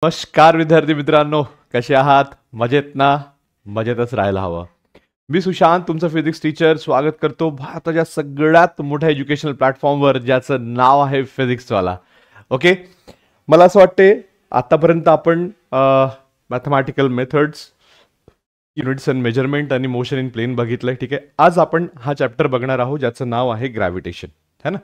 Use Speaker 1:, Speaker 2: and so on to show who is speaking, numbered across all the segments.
Speaker 1: नमस्कार विद्यार्थी मित्रांनो, कसे आहात? मजेत ना? मजेतच राहायला हवं. मी सुशांत, तुमचा फिजिक्स टीचर, स्वागत करतो भारताच्या सगळ्यात मोठ्या एज्युकेशनल प्लॅटफॉर्मवर, ज्याचं नाव आहे फिजिक्सवाला. ओके, मला असं वाटते आतापर्यंत आपण mathematical methods, units and measurement आणि मोशन इन प्लेन बघितलंय. ठीक आहे, आज आपण हा चॅप्टर बघणार आहोत ज्याचं नाव आहे ग्रॅविटेशन, है ना.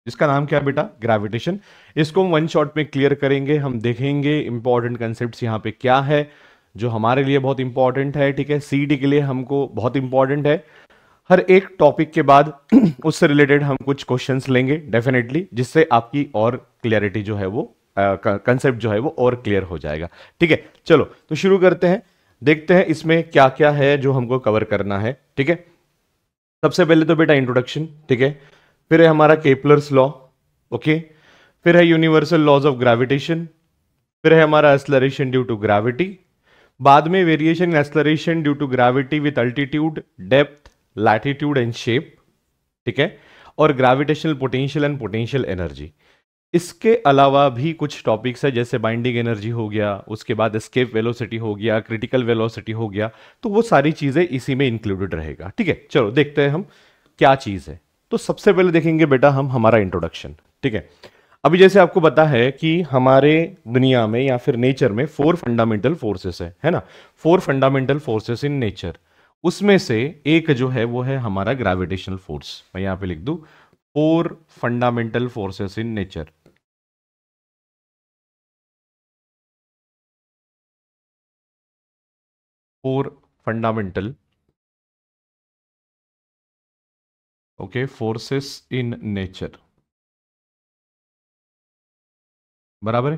Speaker 1: इसका नाम क्या है बेटा? ग्रेविटेशन. इसको हम वन शॉट में क्लियर करेंगे. हम देखेंगे इंपॉर्टेंट कंसेप्ट्स यहाँ पे क्या है जो हमारे लिए बहुत इंपॉर्टेंट है. ठीक है, सीडी के लिए हमको बहुत इंपॉर्टेंट है. हर एक टॉपिक के बाद उससे रिलेटेड हम कुछ क्वेश्चंस लेंगे डेफिनेटली, जिससे आपकी और क्लियरिटी जो है वो कंसेप्ट जो है वो और क्लियर हो जाएगा. ठीक है, चलो तो शुरू करते हैं. देखते हैं इसमें क्या क्या है जो हमको कवर करना है. ठीक है, सबसे पहले तो बेटा इंट्रोडक्शन. ठीक है, फिर है हमारा केपलर्स लॉ. ओके, फिर है यूनिवर्सल लॉज ऑफ ग्रेविटेशन. फिर है हमारा एक्सलरेशन ड्यू टू ग्रेविटी. बाद में variation in acceleration due to gravity with altitude, depth, latitude and shape. ठीक है, और gravitational potential and potential energy. इसके अलावा भी कुछ टॉपिक्स है, जैसे बाइंडिंग एनर्जी हो गया, उसके बाद एस्केप वेलोसिटी हो गया, क्रिटिकल वेलोसिटी हो गया. तो वो सारी चीजें इसी में इंक्लूडेड रहेगा. ठीक है, चलो देखते हैं हम क्या चीज है. तो सबसे पहले देखेंगे बेटा हम हमारा इंट्रोडक्शन. ठीक है, अभी जैसे आपको पता है कि हमारे दुनिया में या फिर नेचर में 4 फंडामेंटल फोर्सेस है ना. 4 फंडामेंटल फोर्सेस इन नेचर. उसमें से एक जो है वो है हमारा ग्रेविटेशनल फोर्स. मैं यहां पे लिख दूं 4 fundamental forces in nature. Four fundamental okay forces in nature. बराबर है.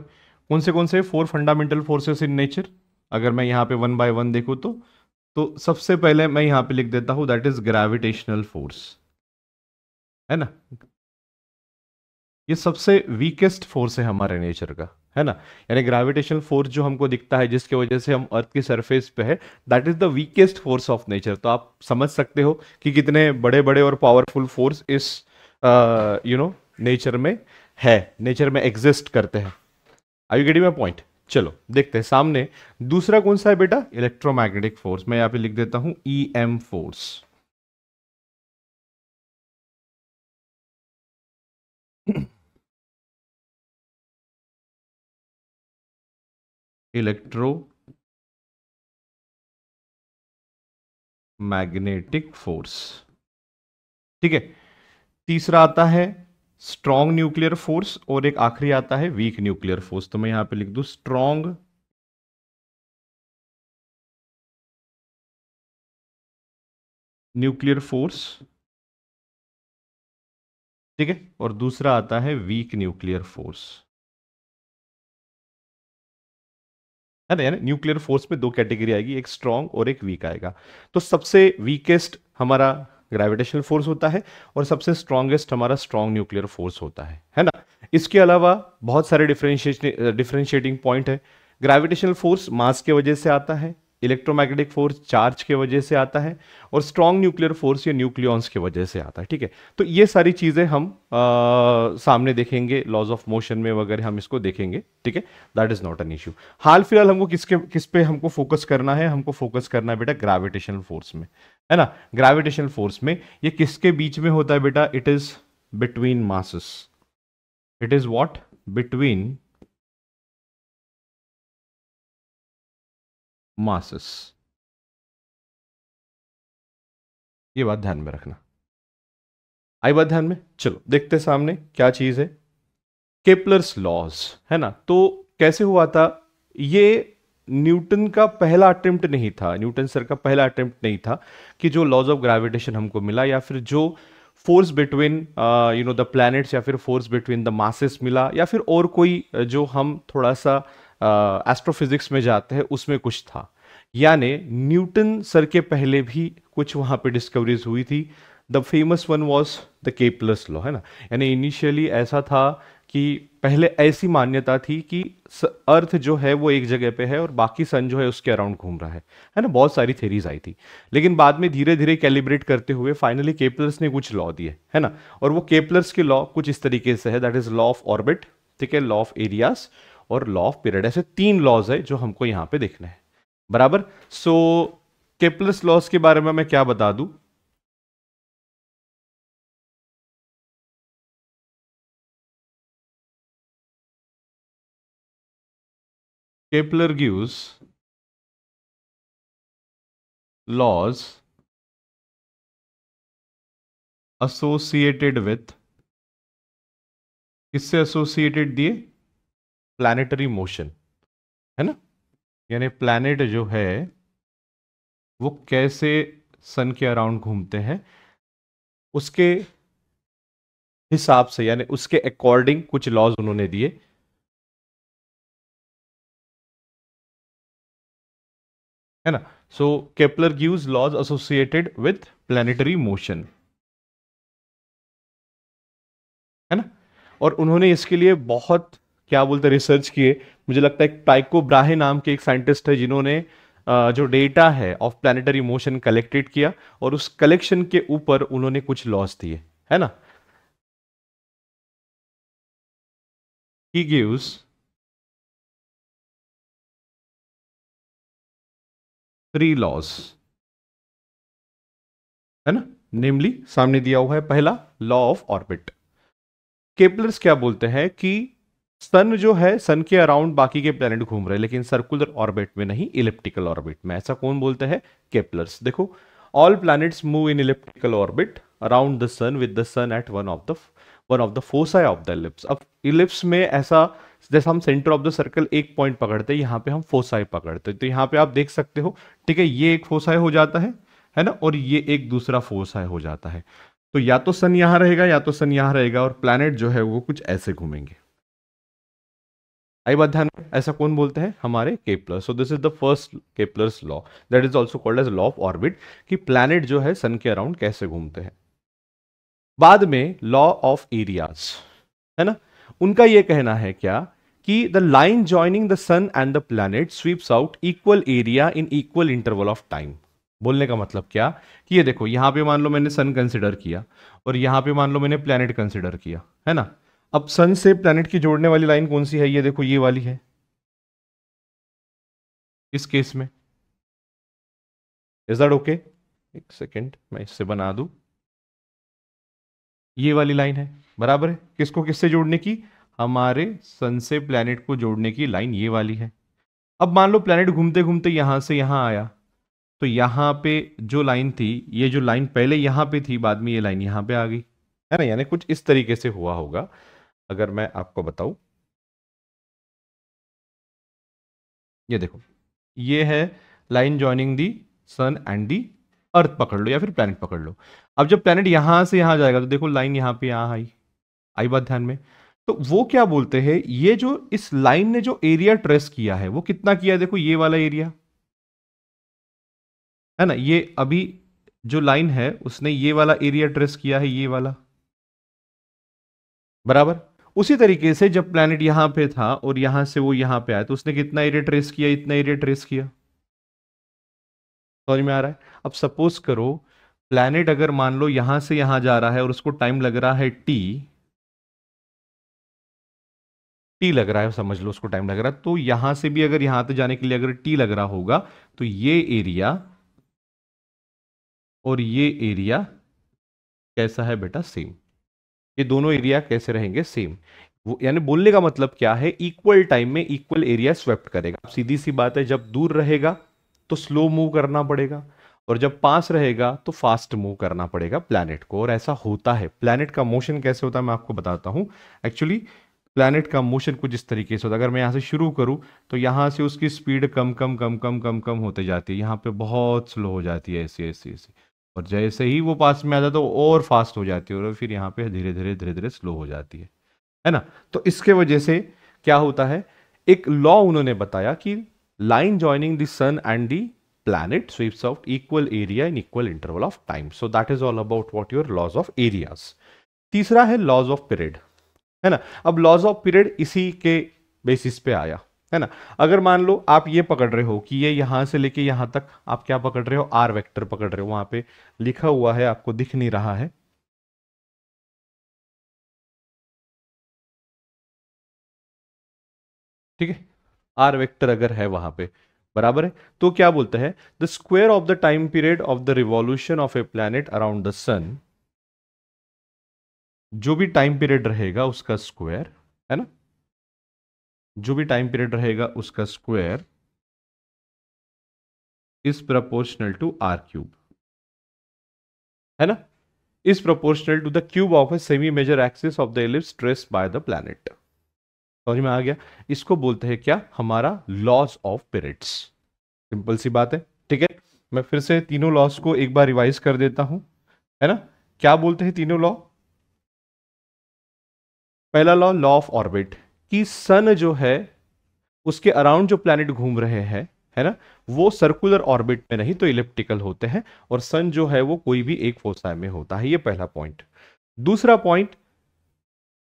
Speaker 1: कौन से 4 फंडामेंटल फोर्सेस इन नेचर? अगर मैं यहां पे वन बाय वन देखूं तो सबसे पहले मैं यहां पे लिख देता हूं दैट इज ग्रेविटेशनल फोर्स, है ना. ये सबसे वीकेस्ट फोर्स है हमारे नेचर का, है ना. यानी ग्रेविटेशनल फोर्स जो हमको दिखता है, जिसके वजह से हम अर्थ की सरफेस पे है, that is the weakest force of nature. तो आप समझ सकते हो कि कितने बड़े बड़े और पावरफुल फोर्स इस नेचर में है, नेचर में एग्जिस्ट करते हैं. Are you getting my point? चलो देखते हैं सामने. दूसरा कौन सा है बेटा? Electromagnetic force. मैं यहां पे लिख देता हूं EM force. Electromagnetic force. ठीक है, तीसरा आता है स्ट्रॉन्ग न्यूक्लियर फोर्स, और एक आखिरी आता है वीक न्यूक्लियर फोर्स. तो मैं यहां पे लिख दूं स्ट्रॉन्ग न्यूक्लियर फोर्स. ठीक है, और दूसरा आता है वीक न्यूक्लियर फोर्स, है ना. यानी न्यूक्लियर फोर्स में 2 कैटेगरी आएगी, एक स्ट्रॉन्ग और एक वीक आएगा. तो सबसे वीकेस्ट हमारा ग्रेविटेशनल फोर्स होता है और सबसे स्ट्रॉन्गेस्ट हमारा स्ट्रॉन्ग न्यूक्लियर फोर्स होता है ना. इसके अलावा बहुत सारे डिफरेंशिएटिंग पॉइंट है. ग्रेविटेशनल फोर्स मास के वजह से आता है, इलेक्ट्रोमैग्नेटिक फोर्स चार्ज के वजह से आता है, और स्ट्रॉन्ग न्यूक्लियर फोर्स या न्यूक्लियॉन्स की वजह से आता है. ठीक है, तो ये सारी चीजें हम सामने देखेंगे, लॉज ऑफ मोशन में वगैरह हम इसको देखेंगे. ठीक है, that is not an issue. हाल फिलहाल हमको किस पे हमको फोकस करना है? हमको फोकस करना है बेटा ग्रेविटेशनल फोर्स में, है ना. ग्रेविटेशनल फोर्स में ये किसके बीच में होता है बेटा? It is between masses. It is what? Between masses. ये बात ध्यान में रखना. आई बात ध्यान में? चलो देखते हैं सामने क्या चीज है. केपलर्स लॉज, है ना. तो कैसे हुआ था ये? न्यूटन का पहला अटेम्प्ट नहीं था, न्यूटन सर का पहला अटेम्प्ट नहीं था कि जो लॉज ऑफ ग्रेविटेशन हमको मिला, या फिर जो फोर्स बिटवीन द प्लैनेट्स, या फिर फोर्स बिटवीन द मासेस मिला, या फिर और कोई जो हम थोड़ा सा एस्ट्रोफिजिक्स में जाते हैं उसमें कुछ था. यानी न्यूटन सर के पहले भी कुछ वहां पे डिस्कवरीज हुई थी. The famous one was the Kepler's law, है ना. यानी इनिशियली ऐसा था कि पहले ऐसी मान्यता थी कि अर्थ जो है वो एक जगह पे है और बाकी सन जो है उसके अराउंड घूम रहा है ना. बहुत सारी थेरीज आई थी, लेकिन बाद में धीरे धीरे कैलिब्रेट करते हुए फाइनली केपलर्स ने कुछ लॉ दिए, है ना. और वो केपलर्स के लॉ कुछ इस तरीके से है, that is law of orbit. ठीक है, लॉ ऑफ एरियाज, और लॉ ऑफ पीरियड। ऐसे 3 लॉज है जो हमको यहां पे देखने हैं, बराबर। सो केपलर्स लॉज के बारे में मैं क्या बता दूं। Kepler gives laws associated with, किससे एसोसिएटेड दिए, प्लैनेटरी मोशन, है ना। यानी प्लैनेट जो है वो कैसे सन के अराउंड घूमते हैं उसके हिसाब से, यानी उसके अकॉर्डिंग कुछ लॉज उन्होंने दिए, है ना। So Kepler gives laws associated with planetary motion, है ना। और उन्होंने इसके लिए बहुत क्या बोलते रिसर्च किए। मुझे लगता है टाइको ब्राहे नाम के एक साइंटिस्ट है जिन्होंने जो डेटा है ऑफ प्लैनेटरी मोशन कलेक्टेड किया और उस कलेक्शन के ऊपर उन्होंने कुछ लॉस दिए, है ना। ही गिव्स 3 लॉज, है ना। नेमली सामने दिया हुआ है पहला लॉ ऑफ ऑर्बिट। केपलर्स क्या बोलते हैं कि सन जो है, सन के अराउंड बाकी के प्लेनेट घूम रहे हैं लेकिन सर्कुलर ऑर्बिट में नहीं, इलिप्टिकल ऑर्बिट में। ऐसा कौन बोलते हैं, केपलर्स। देखो, all planets move in elliptical orbit around the sun with the sun at one of the foci of the ellipse. अब इलिप्स में ऐसा, जैसे हम सेंटर ऑफ द सर्कल एक पॉइंट पकड़ते हैं, यहाँ पे हम फोसाई पकड़ते हैं। तो यहाँ पे आप देख सकते हो, ठीक है, ये एक फोसाई हो जाता है ना, और ये एक दूसरा फोसाई हो जाता है। तो या तो सन यहां रहेगा या तो सन यहां रहेगा और प्लैनेट जो है वो कुछ ऐसे घूमेंगे। आई बात ध्यान में, ऐसा कौन बोलते हैं, हमारे Kepler. So this is the first Kepler's law, that is also called as law of orbit, कि प्लैनेट जो है सन के अराउंड कैसे घूमते हैं। बाद में लॉ ऑफ एरियाज, है ना। उनका यह कहना है क्या कि the line joining the sun and the planet sweeps out equal area in equal interval of time. बोलने का मतलब क्या कि ये देखो, यहां पे मान लो मैंने सन कंसिडर किया और यहां पे मान लो मैंने प्लैनेट कंसिडर किया, है ना। अब सन से प्लैनेट की जोड़ने वाली लाइन कौन सी है, ये देखो ये वाली है इस केस में। इज दैट ओके, एक सेकेंड मैं इससे बना दूं, ये वाली लाइन है, बराबर है। किसको किससे जोड़ने की, हमारे सन से प्लैनेट को जोड़ने की लाइन ये वाली है। अब मान लो प्लैनेट घूमते घूमते यहां से यहां आया, तो यहां पे जो लाइन थी, ये जो लाइन पहले यहां पे थी, बाद में ये लाइन यहां पे आ गई, है ना। यानी कुछ इस तरीके से हुआ होगा। अगर मैं आपको बताऊं, ये देखो, ये है line joining the sun and the earth, पकड़ लो या फिर प्लैनेट पकड़ लो। अब जब प्लैनेट यहां से यहां जाएगा तो देखो लाइन यहां पे यहां आई बात ध्यान में। तो वो क्या बोलते हैं, ये जो इस लाइन ने जो एरिया ट्रेस किया है वो कितना किया है, देखो ये वाला एरिया, है ना। ये अभी जो लाइन है उसने ये वाला एरिया ट्रेस किया है, ये वाला, बराबर। उसी तरीके से जब प्लैनेट यहां पे था और यहां से वो यहां पे आया तो उसने कितना एरिया ट्रेस किया, इतना एरिया ट्रेस किया। समझ में आ रहा है। अब सपोज करो प्लैनेट अगर मान लो यहां से यहां जा रहा है और उसको टाइम लग रहा है टी लग रहा है, समझ लो उसको टाइम लग रहा है, तो यहां से भी अगर यहां तक जाने के लिए अगर टी लग रहा होगा तो ये एरिया और ये एरिया कैसा है बेटा, सेम। ये दोनों एरिया कैसे रहेंगे, सेम। वो यानी बोलने का मतलब क्या है, इक्वल टाइम में इक्वल एरिया स्वेप्ट करेगा। सीधी सी बात है, जब दूर रहेगा तो स्लो मूव करना पड़ेगा और जब पास रहेगा तो फास्ट मूव करना पड़ेगा प्लैनेट को। और ऐसा होता है। प्लैनेट का मोशन कैसे होता है मैं आपको बताता हूं। एक्चुअली प्लैनेट का मोशन कुछ इस तरीके से होता है। अगर मैं यहां से शुरू करूं तो यहां से उसकी स्पीड कम कम कम कम कम कम होते जाती है, यहां पे बहुत स्लो हो जाती है, ऐसी ऐसी ऐसी। और जैसे ही वो पास में आ जाता है तो और फास्ट हो जाती है और फिर यहाँ पे धीरे धीरे धीरे धीरे स्लो हो जाती है ना। तो इसके वजह से क्या होता है, एक लॉ उन्होंने बताया कि line joining the sun and the planet sweeps out equal area in equal interval of time. So that is all about what your laws of areas. तीसरा है laws of period, है ना। अब laws of period इसी के basis पे आया, है ना। अगर मान लो आप ये पकड़ रहे हो कि ये यहां से लेके यहां तक आप क्या पकड़ रहे हो, आर वेक्टर पकड़ रहे हो, वहां पे लिखा हुआ है, आपको दिख नहीं रहा है। ठीक है, आर वेक्टर अगर है वहां पे, बराबर है। तो क्या बोलते हैं, the square of the time period of the revolution of a planet around the sun, जो भी टाइम पीरियड रहेगा उसका स्क्वायर, है ना, जो भी टाइम पीरियड रहेगा उसका square is proportional to R cube, है ना, is proportional to the cube of a semi major axis of the ellipse traced by the planet. समझ में आ गया? इसको बोलते हैं क्या, हमारा लॉज ऑफ पीरियड्स। सिंपल सी बात है, ठीक है। मैं फिर से तीनों लॉज को एक बार रिवाइज कर देता हूं, है ना। क्या बोलते हैं तीनों लॉ? पहला लॉ, लॉ ऑफ ऑर्बिट, कि सन जो है उसके अराउंड जो प्लैनेट घूम रहे हैं, है ना, वो सर्कुलर ऑर्बिट में नहीं तो इलिप्टिकल होते हैं, और सन जो है वो कोई भी एक फोसाई में होता है। ये पहला पॉइंट। दूसरा पॉइंट,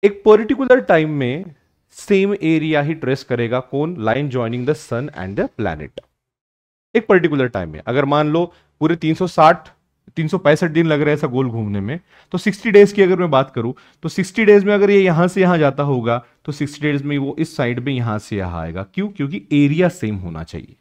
Speaker 1: एक पर्टिकुलर टाइम में सेम एरिया ही ट्रेस करेगा, कौन, line joining the sun and the planet. एक पर्टिकुलर टाइम में, अगर मान लो पूरे 365 दिन लग रहे हैं ऐसा गोल घूमने में, तो 60 डेज की अगर मैं बात करूं, तो 60 डेज में अगर ये यहां से यहां जाता होगा, तो 60 डेज में वो इस साइड में यहां से यहां आएगा। क्यों? क्योंकि एरिया सेम होना चाहिए,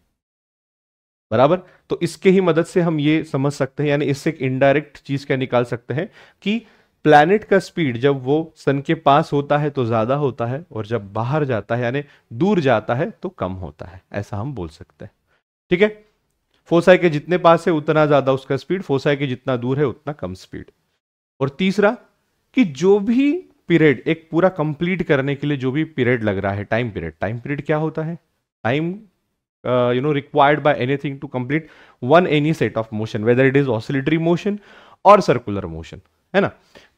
Speaker 1: बराबर। तो इसके ही मदद से हम ये समझ सकते हैं, यानी इससे एक इनडायरेक्ट चीज क्या निकाल सकते हैं, कि प्लैनेट का स्पीड जब वो सन के पास होता है तो ज्यादा होता है, और जब बाहर जाता है यानी दूर जाता है तो कम होता है, ऐसा हम बोल सकते हैं। ठीक है, फोसाई के जितने पास है उतना ज्यादा उसका स्पीड, फोसाई के जितना दूर है उतना कम स्पीड। और तीसरा, कि जो भी पीरियड एक पूरा कंप्लीट करने के लिए जो भी पीरियड लग रहा है, टाइम पीरियड, टाइम पीरियड क्या होता है, time required by anything to complete one any set of motion, whether it is oscillatory motion और सर्कुलर मोशन, है ना।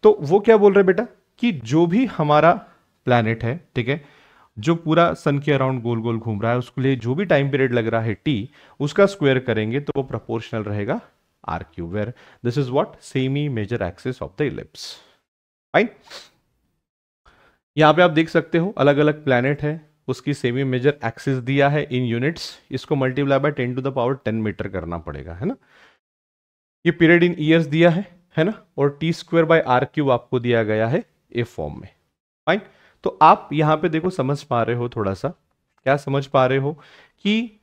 Speaker 1: तो वो क्या बोल रहे हैं बेटा, कि जो भी हमारा प्लैनेट है, ठीक है, जो पूरा सन के अराउंड गोल गोल घूम रहा है, उसके लिए जो भी टाइम पीरियड लग रहा है टी, उसका स्क्वायर करेंगे तो वो प्रोपोर्शनल रहेगा R cube, where this is what, semi major axis of the ellipse. Fine. यहां पे आप देख सकते हो अलग अलग प्लैनेट है, उसकी सेमी मेजर एक्सिस दिया है इन यूनिट्स, इसको मल्टीप्लाई बाय 10⁻10 मीटर करना पड़ेगा, है ना। ये पीरियड इन ईयर्स दिया है ना, और T square by R cube आपको दिया गया है ए फॉर्म में। फाइन। तो आप यहां पे देखो, समझ पा रहे हो थोड़ा सा, क्या समझ पा रहे हो, कि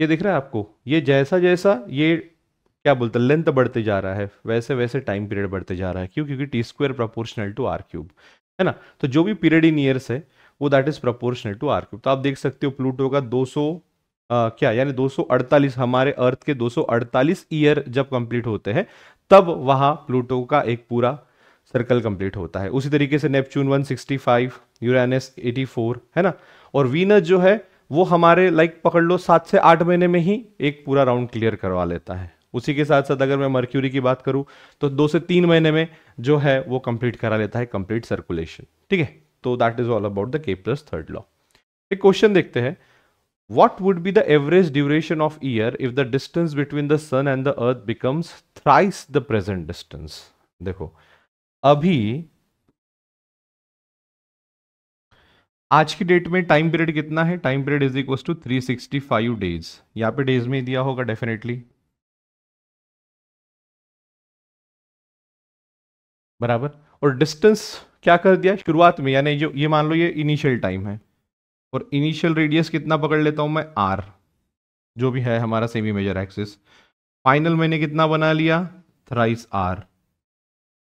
Speaker 1: ये दिख रहा है आपको, ये जैसा जैसा ये क्या बोलते हैं लेंथ बढ़ते जा रहा है, वैसे वैसे टाइम पीरियड बढ़ते जा रहा है। क्यों? क्योंकि T square proportional to R cube, है ना। तो जो भी पीरियड इन ईयर्स है वो that is proportional to R cube. तो आप देख सकते हो प्लूटो का 200 क्या यानी 248, हमारे अर्थ के 248 ईयर जब कंप्लीट होते हैं तब वहां प्लूटो का एक पूरा सर्कल कंप्लीट होता है। उसी तरीके से नेपच्यून 165, यूरेनस 84, है ना। और वीनस जो है वो हमारे लाइक पकड़ लो 7 से 8 महीने में ही एक पूरा राउंड क्लियर करवा लेता है। उसी के साथ साथ अगर मैं मर्क्यूरी की बात करूं तो 2 से 3 महीने में जो है वो कंप्लीट करा लेता है कंप्लीट सर्कुलेशन। ठीक है, तो that is all about the Kepler's third law. एक क्वेश्चन देखते हैं, what would be the average duration of year if the distance between the sun and the earth becomes thrice the present distance? देखो अभी आज की date में time period कितना है, time period is equal to 365 days. यहां पे days में ही दिया होगा डेफिनेटली, बराबर। और डिस्टेंस क्या कर दिया शुरुआत में, यानी जो ये मान लो ये इनिशियल टाइम है, और इनिशियल रेडियस कितना पकड़ लेता हूं मैं, आर, जो भी है हमारा सेमी मेजर एक्सिस। फाइनल मैंने कितना बना लिया, थ्राइस आर।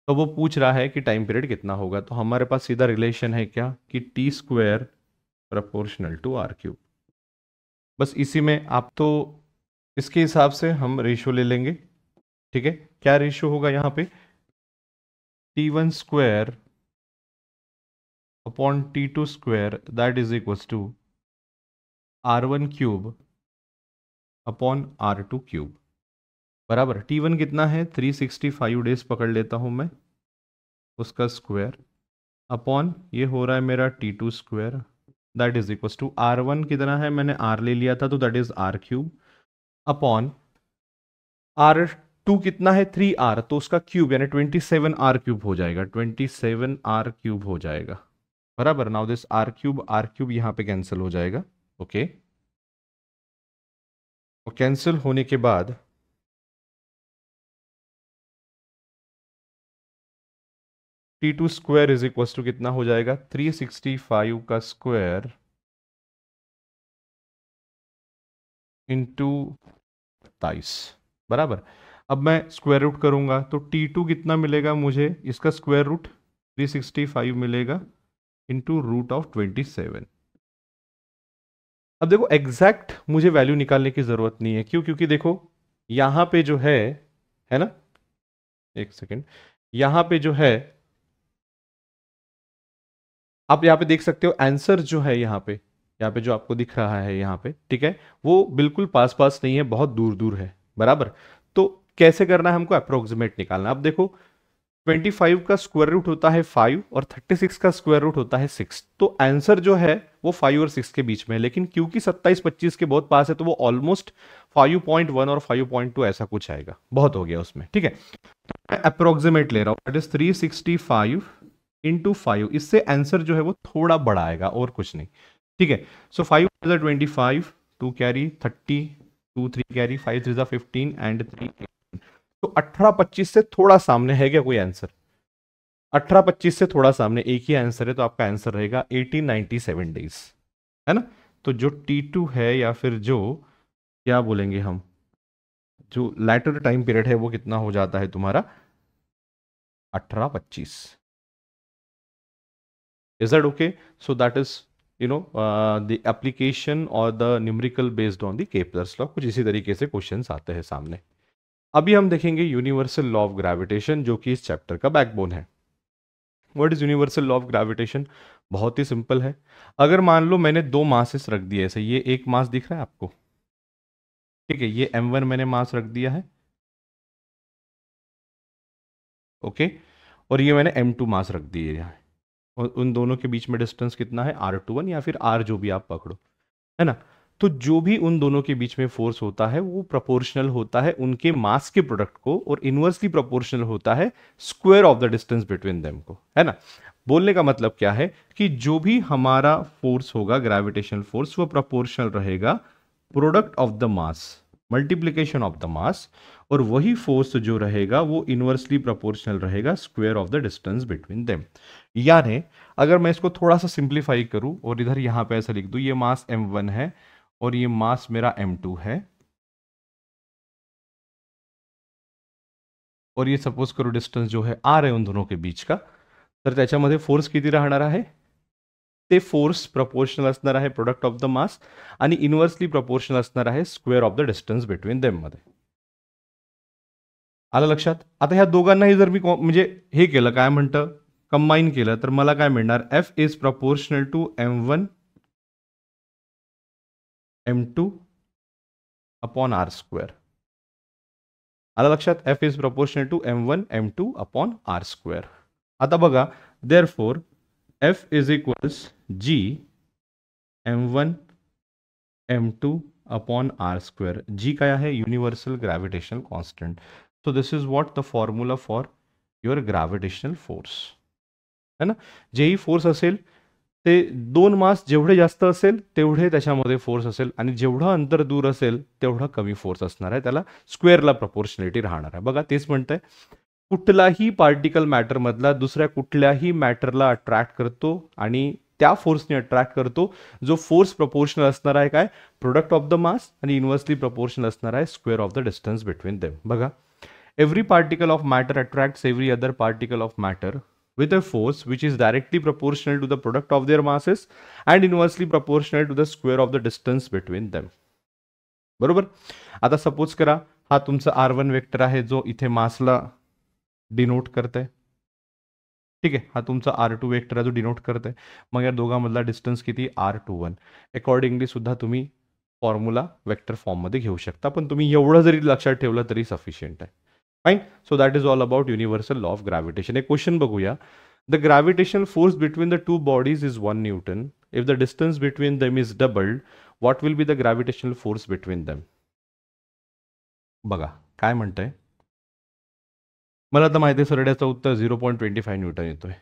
Speaker 1: तो वो पूछ रहा है कि टाइम पीरियड कितना होगा, तो हमारे पास सीधा रिलेशन है क्या, कि T square proportional to R cube. बस इसी में आप तो इसके हिसाब से हम रेशियो ले लेंगे। ठीक है, क्या रेशियो होगा यहाँ पे, T1 square upon T2 square that is equal to R1 cube upon R2 cube, बराबर। T1 कितना है, 365 डेज पकड़ लेता हूं मैं, उसका स्क्वायर अपॉन ये हो रहा है मेरा T2 square that is equal to R1 कितना है, मैंने R ले लिया था तो that is R cube upon R2 कितना है, 3R, तो उसका क्यूब यानी 27R क्यूब हो जाएगा, 27R क्यूब हो जाएगा, बराबर। नाउ दिस आर क्यूब यहां पे कैंसिल हो जाएगा, ओके। और कैंसिल होने के बाद T2 square is equal to कितना हो जाएगा, 365 का स्क्वायर इंटू 27, बराबर। अब मैं स्क्वायर रूट करूंगा तो T2 कितना मिलेगा मुझे, इसका स्क्वायर रूट 365 मिलेगा इंटू रूट ऑफ 27। अब देखो एग्जैक्ट मुझे वैल्यू निकालने की जरूरत नहीं है, क्यों? क्योंकि देखो यहां पे जो है ना, एक सेकेंड, यहां पे जो है आप यहाँ पे देख सकते हो आंसर जो है यहाँ पे जो आपको दिख रहा है यहाँ पे, ठीक है, वो बिल्कुल पास पास नहीं है, बहुत दूर दूर है, बराबर। तो कैसे करना है हमको, अप्रोक्सीमेट निकालना। अब देखो 25 का स्क्वायर रूट होता है 5 और 36 का स्क्वायर रूट होता है 6, तो आंसर जो है वो 5 और 6 के बीच में है, लेकिन क्योंकि 27 25 के बहुत पास है तो वो ऑलमोस्ट 5.1 और 5.2 ऐसा कुछ आएगा, बहुत हो गया उसमें, ठीक है। अप्रोक्सीमेट ले रहा हूं, दैट इज 365 इंटू 5, इससे आंसर जो है वो थोड़ा बड़ा आएगा और कुछ नहीं, ठीक है। सो 5 इज 25, 2 कैरी 30, 2 3 कैरी, 5 3 15 एंड 3 तो 18 25 से थोड़ा सामने है क्या कोई आंसर? 18 25 से थोड़ा सामने एक ही आंसर है, तो आपका आंसर रहेगा 1897 डेज, है ना। तो जो T2 है, या फिर जो क्या बोलेंगे हम, जो लैटर टाइम पीरियड है, वो कितना हो जाता है तुम्हारा 18 25। Is that okay? So that is the application or the numerical based on the Kepler's law। कुछ इसी तरीके से क्वेश्चंस आते हैं सामने। अभी हम देखेंगे यूनिवर्सल लॉ ऑफ ग्रेविटेशन, जो कि इस चैप्टर का बैकबोन है। What is universal law of gravitation? बहुत ही सिंपल है। अगर मान लो मैंने दो मासेस रख दिए ऐसे, ये एक मास दिख रहा है आपको, ठीक है, ये m1 मैंने मास रख दिया है, ओके, और ये मैंने m2 मास रख दिए यहाँ, और उन दोनों के बीच में डिस्टेंस कितना है, r21 या फिर r जो भी आप पकड़ो, है ना। तो जो भी उन दोनों के बीच में फोर्स होता है वो प्रोपोर्शनल होता है उनके मास के प्रोडक्ट को, और इनवर्सली प्रोपोर्शनल होता है square of the distance between them को, है ना। बोलने का मतलब क्या है कि जो भी हमारा फोर्स होगा, ग्रेविटेशनल फोर्स, वो प्रोपोर्शनल रहेगा product of the mass, multiplication of the mass, और वही फोर्स जो रहेगा वो इनवर्सली प्रोपोर्शनल रहेगा square of the distance between them. यानी अगर मैं इसको थोड़ा सा सिंप्लीफाई करूं और इधर यहां पे ऐसा लिख दूं, ये मास m1 है और ये मास मेरा m2 है, और ये सपोज करो डिस्टन्स जो है r आहे उन दोनों के बीच का, तर त्याच्यामध्ये फोर्स किती राहणार आहे, ते फोर्स प्रपोर्शनल असणार आहे प्रोडक्ट ऑफ द मास, आणि इनवर्सली प्रपोर्शनल असणार आहे square of the distance between them मध्ये। आलं लक्षात? आता ह्या दोघांनाही जर मी म्हणजे हे केलं, काय म्हणतं, कंबाईन केलं, तर मला काय मिळणार, F is proportional to m1 m2 upon r square. आलं लक्षात? F is proportional to m1 m2 upon r square. आता बघा, therefore F is equals g m1 m2 upon r square. g काय आहे, universal gravitational constant. So this is what the formula for your gravitational force, है ना। जेही force असेल ते दोन मास जेवढे जास्त असेल तेवढे त्याच्यामध्ये फोर्स असेल, आणि जेवढं अंतर दूर असेल तेवढा कमी फोर्स असणार आहे, त्याला स्क्वेअरला प्रपोर्शनॅलिटी राहणार आहे। बघा तेच म्हणतंय, कुठलाही पार्टिकल मॅटर मधला दुसऱ्या कुठल्याही मॅटरला अट्रॅक्ट करतो आणि त्या फोर्सने अट्रॅक्ट करतो जो फोर्स प्रपोर्शनल असणार आहे काय, प्रोडक्ट ऑफ द मास, आणि इनवर्सली प्रपोर्शनल असणार आहे square of the distance between them. बघा, every particle of matter attracts every other particle of matter with a force which is directly proportional to the product of their masses and inversely proportional to the square of the distance between them। बरोबर। आता suppose करा हा तुमचा r1 vector आहे जो इथे मासला denote करतंय, ठीक आहे, हा तुमचा r2 वेक्टर आहे जो डिनोट करतंय, मग या दोघांमधला डिस्टन्स किती, r21। अकॉर्डिंगली सुद्धा तुम्ही फॉर्म्युला वेक्टर फॉर्ममध्ये घेऊ शकता, पण तुम्ही एवढं जरी लक्षात ठेवलं तरी सफिशियंट आहे। Fine, so that is all about universal law of gravitation. एक क्वेश्चन बघूया, the gravitational force between the two bodies is 1 Newton, if the distance between them is doubled, what will be the gravitational force between them. बघा काय म्हणतंय, मला तर माहिती आहे सरड्याचं उत्तर 0.25 Newton येतोय।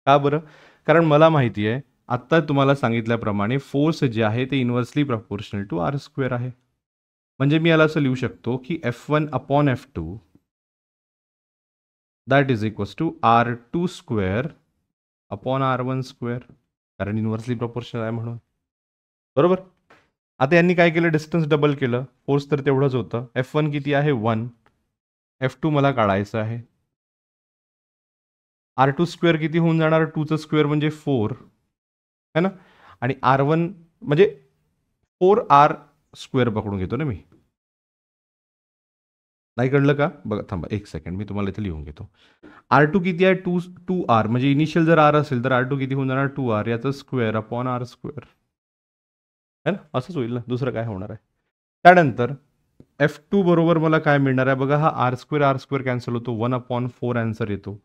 Speaker 1: का बरं? कारण मला माहिती आहे आत्ता तुम्हाला सांगितल्याप्रमाणे फोर्स जे आहे ते inversely proportional to r square आहे, म्हणजे मी याला असं लिहू शकतो की F1 upon F2 that is equals to r2 square upon r1 square, कारण इनवर्सली प्रोपोर्शनल आहे म्हणून, बरोबर। आता यांनी काय केलं, डिस्टन्स डबल केलं, फोर्स तर तेवढंच होतं. F1 किती आहे 1, F2 मला काढायचं आहे. R2 स्क्वेअर किती होऊन जाणार, 2चं स्क्वेअर म्हणजे 4 है ना, आणि R1 म्हणजे 4R स्क्वेअर पकडून घेतो ना मी. नाही कळलं का, बघा थांबा एक सेकंड, मी तुम्हाला इथे लिहून घेतो. R2 किती आहे, 2R, म्हणजे इनिशियल जर R असेल तर R2 किती होऊन जाणार 2R, याचं स्क्वेअर अपॉन R स्क्वेअर है ना, असंच होईल ना, दुसरं काय होणार आहे. त्यानंतर F2 बरोबर मला काय मिळणार आहे बघा, हा R स्क्वेअर कॅन्सल होतो, 1/4 आन्सर येतो.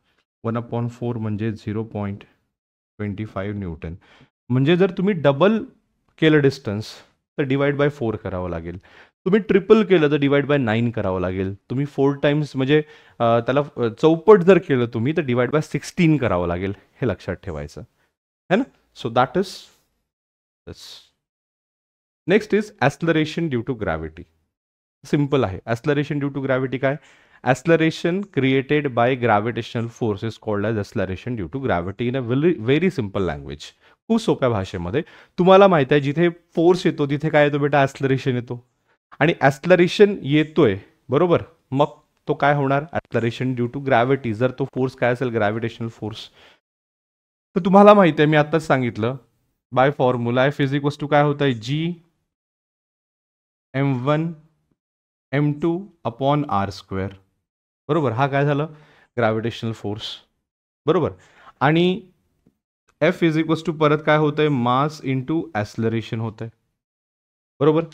Speaker 1: 1/4 म्हणजे 0.25 न्यूटन. म्हणजे जर तुम्ही डबल केलं डिस्टन्स तर डिवाइड बाय 4 करावं लागेल. तुम्ही ट्रिपल केलं तर डिवाइड बाय 9 करावं लागेल. तुम्ही 4 टाइम्स म्हणजे त्याला चौपट जर केलं तुम्ही तर डिवाइड बाय 16 करावं लागेल. हे लक्षात ठेवायचं है ना. So that is this. Next is acceleration due to gravity. Simple आहे. ॲस्लरेशन ड्यू टू ग्रॅव्हिटी काय, acceleration created by gravitational force is called as acceleration due to gravity in a very simple language. खूप सोप्या भाषेमध्ये. तुम्हाला माहिती आहे जिथे force येतो तिथे काय येतो बेटा, ॲस्लरेशन येतो. आणि ॲस्लरेशन येतोय बरोबर, मग तो काय होणार, ॲस्लरेशन ड्यू टू ग्रॅव्हिटी. जर तो फोर्स काय असेल, ग्रॅव्हिटेशनल फोर्स. तर तुम्हाला माहिती आहे, मी आत्ताच सांगितलं by formula F is equals to काय होत आहे, G(m1 m2 upon R square). बरोबर, हा काय झालं, ग्रॅव्हिटेशनल फोर्स बरोबर. आणि एफ इज इक्वल्स टू परत काय होत आहे, मास इंटू ॲस्लरेशन होत आहे बरोबर.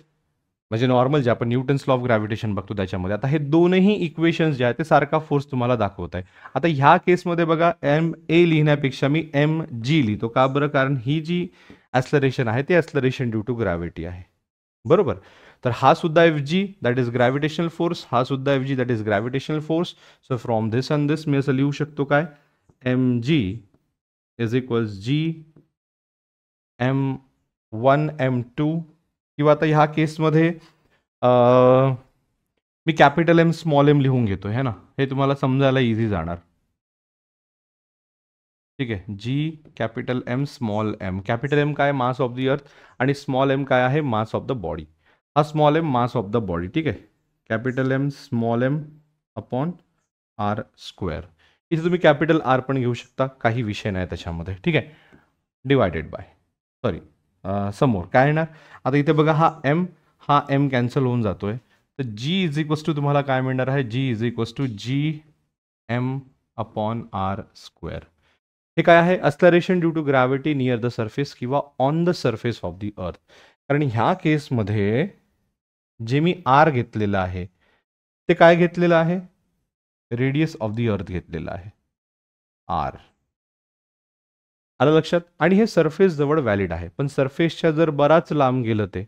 Speaker 1: म्हणजे नॉर्मल जे आपण न्यूटन्स लॉ ऑफ ग्रॅव्हिटेशन बघतो त्याच्यामध्ये. आता हे दोनही इक्वेशन्स जे आहेत ते सारखा फोर्स तुम्हाला दाखवत आहे. आता ह्या केसमध्ये बघा, MA लिहिण्यापेक्षा मी MG लिहितो. का बरं, कारण ही जी ॲस्लरेशन आहे ते ॲस्लरेशन ड्यू टू ग्रॅव्हिटी आहे बरोबर. तर हा सुद्धा FG that is gravitational force, हा सुद्धा FG that is gravitational force. So from this and this मी असं लिहू शकतो काय, MG is equals G(m1 m2) किंवा आता ह्या केसमध्ये मी कॅपिटल M स्मॉल m लिहून घेतो है ना, हे तुम्हाला समजायला इझी जाणार. ठीक आहे, G(M small m). Capital M काय, मास ऑफ द अर्थ, आणि स्मॉल m काय आहे, मास ऑफ द बॉडी. हा small m mass of the body. ठीक आहे, capital M small m upon R square. इथे तुम्ही कॅपिटल R पण घेऊ शकता, काही विषय नाही त्याच्यामध्ये. ठीक आहे, डिवायडेड बाय सॉरी समोर काय येणार, आता इथे बघा हा M कॅन्सल होऊन जातोय. तर G इज इक्वल्स टू तुम्हाला काय मिळणार आहे, G is equals to G(m upon R square). हे काय आहे, acceleration due to gravity near the surface किंवा on the surface of the earth. कारण ह्या केसमध्ये जे मी R घेतलेलं आहे ते काय घेतलेलं आहे, रेडियस ऑफ द अर्थ घेतलेलं आहे R. आलं लक्षात. आणि हे सरफेस जवळ व्हॅलिड आहे, पण सरफेसच्या जर बराच लांब गेलं ते,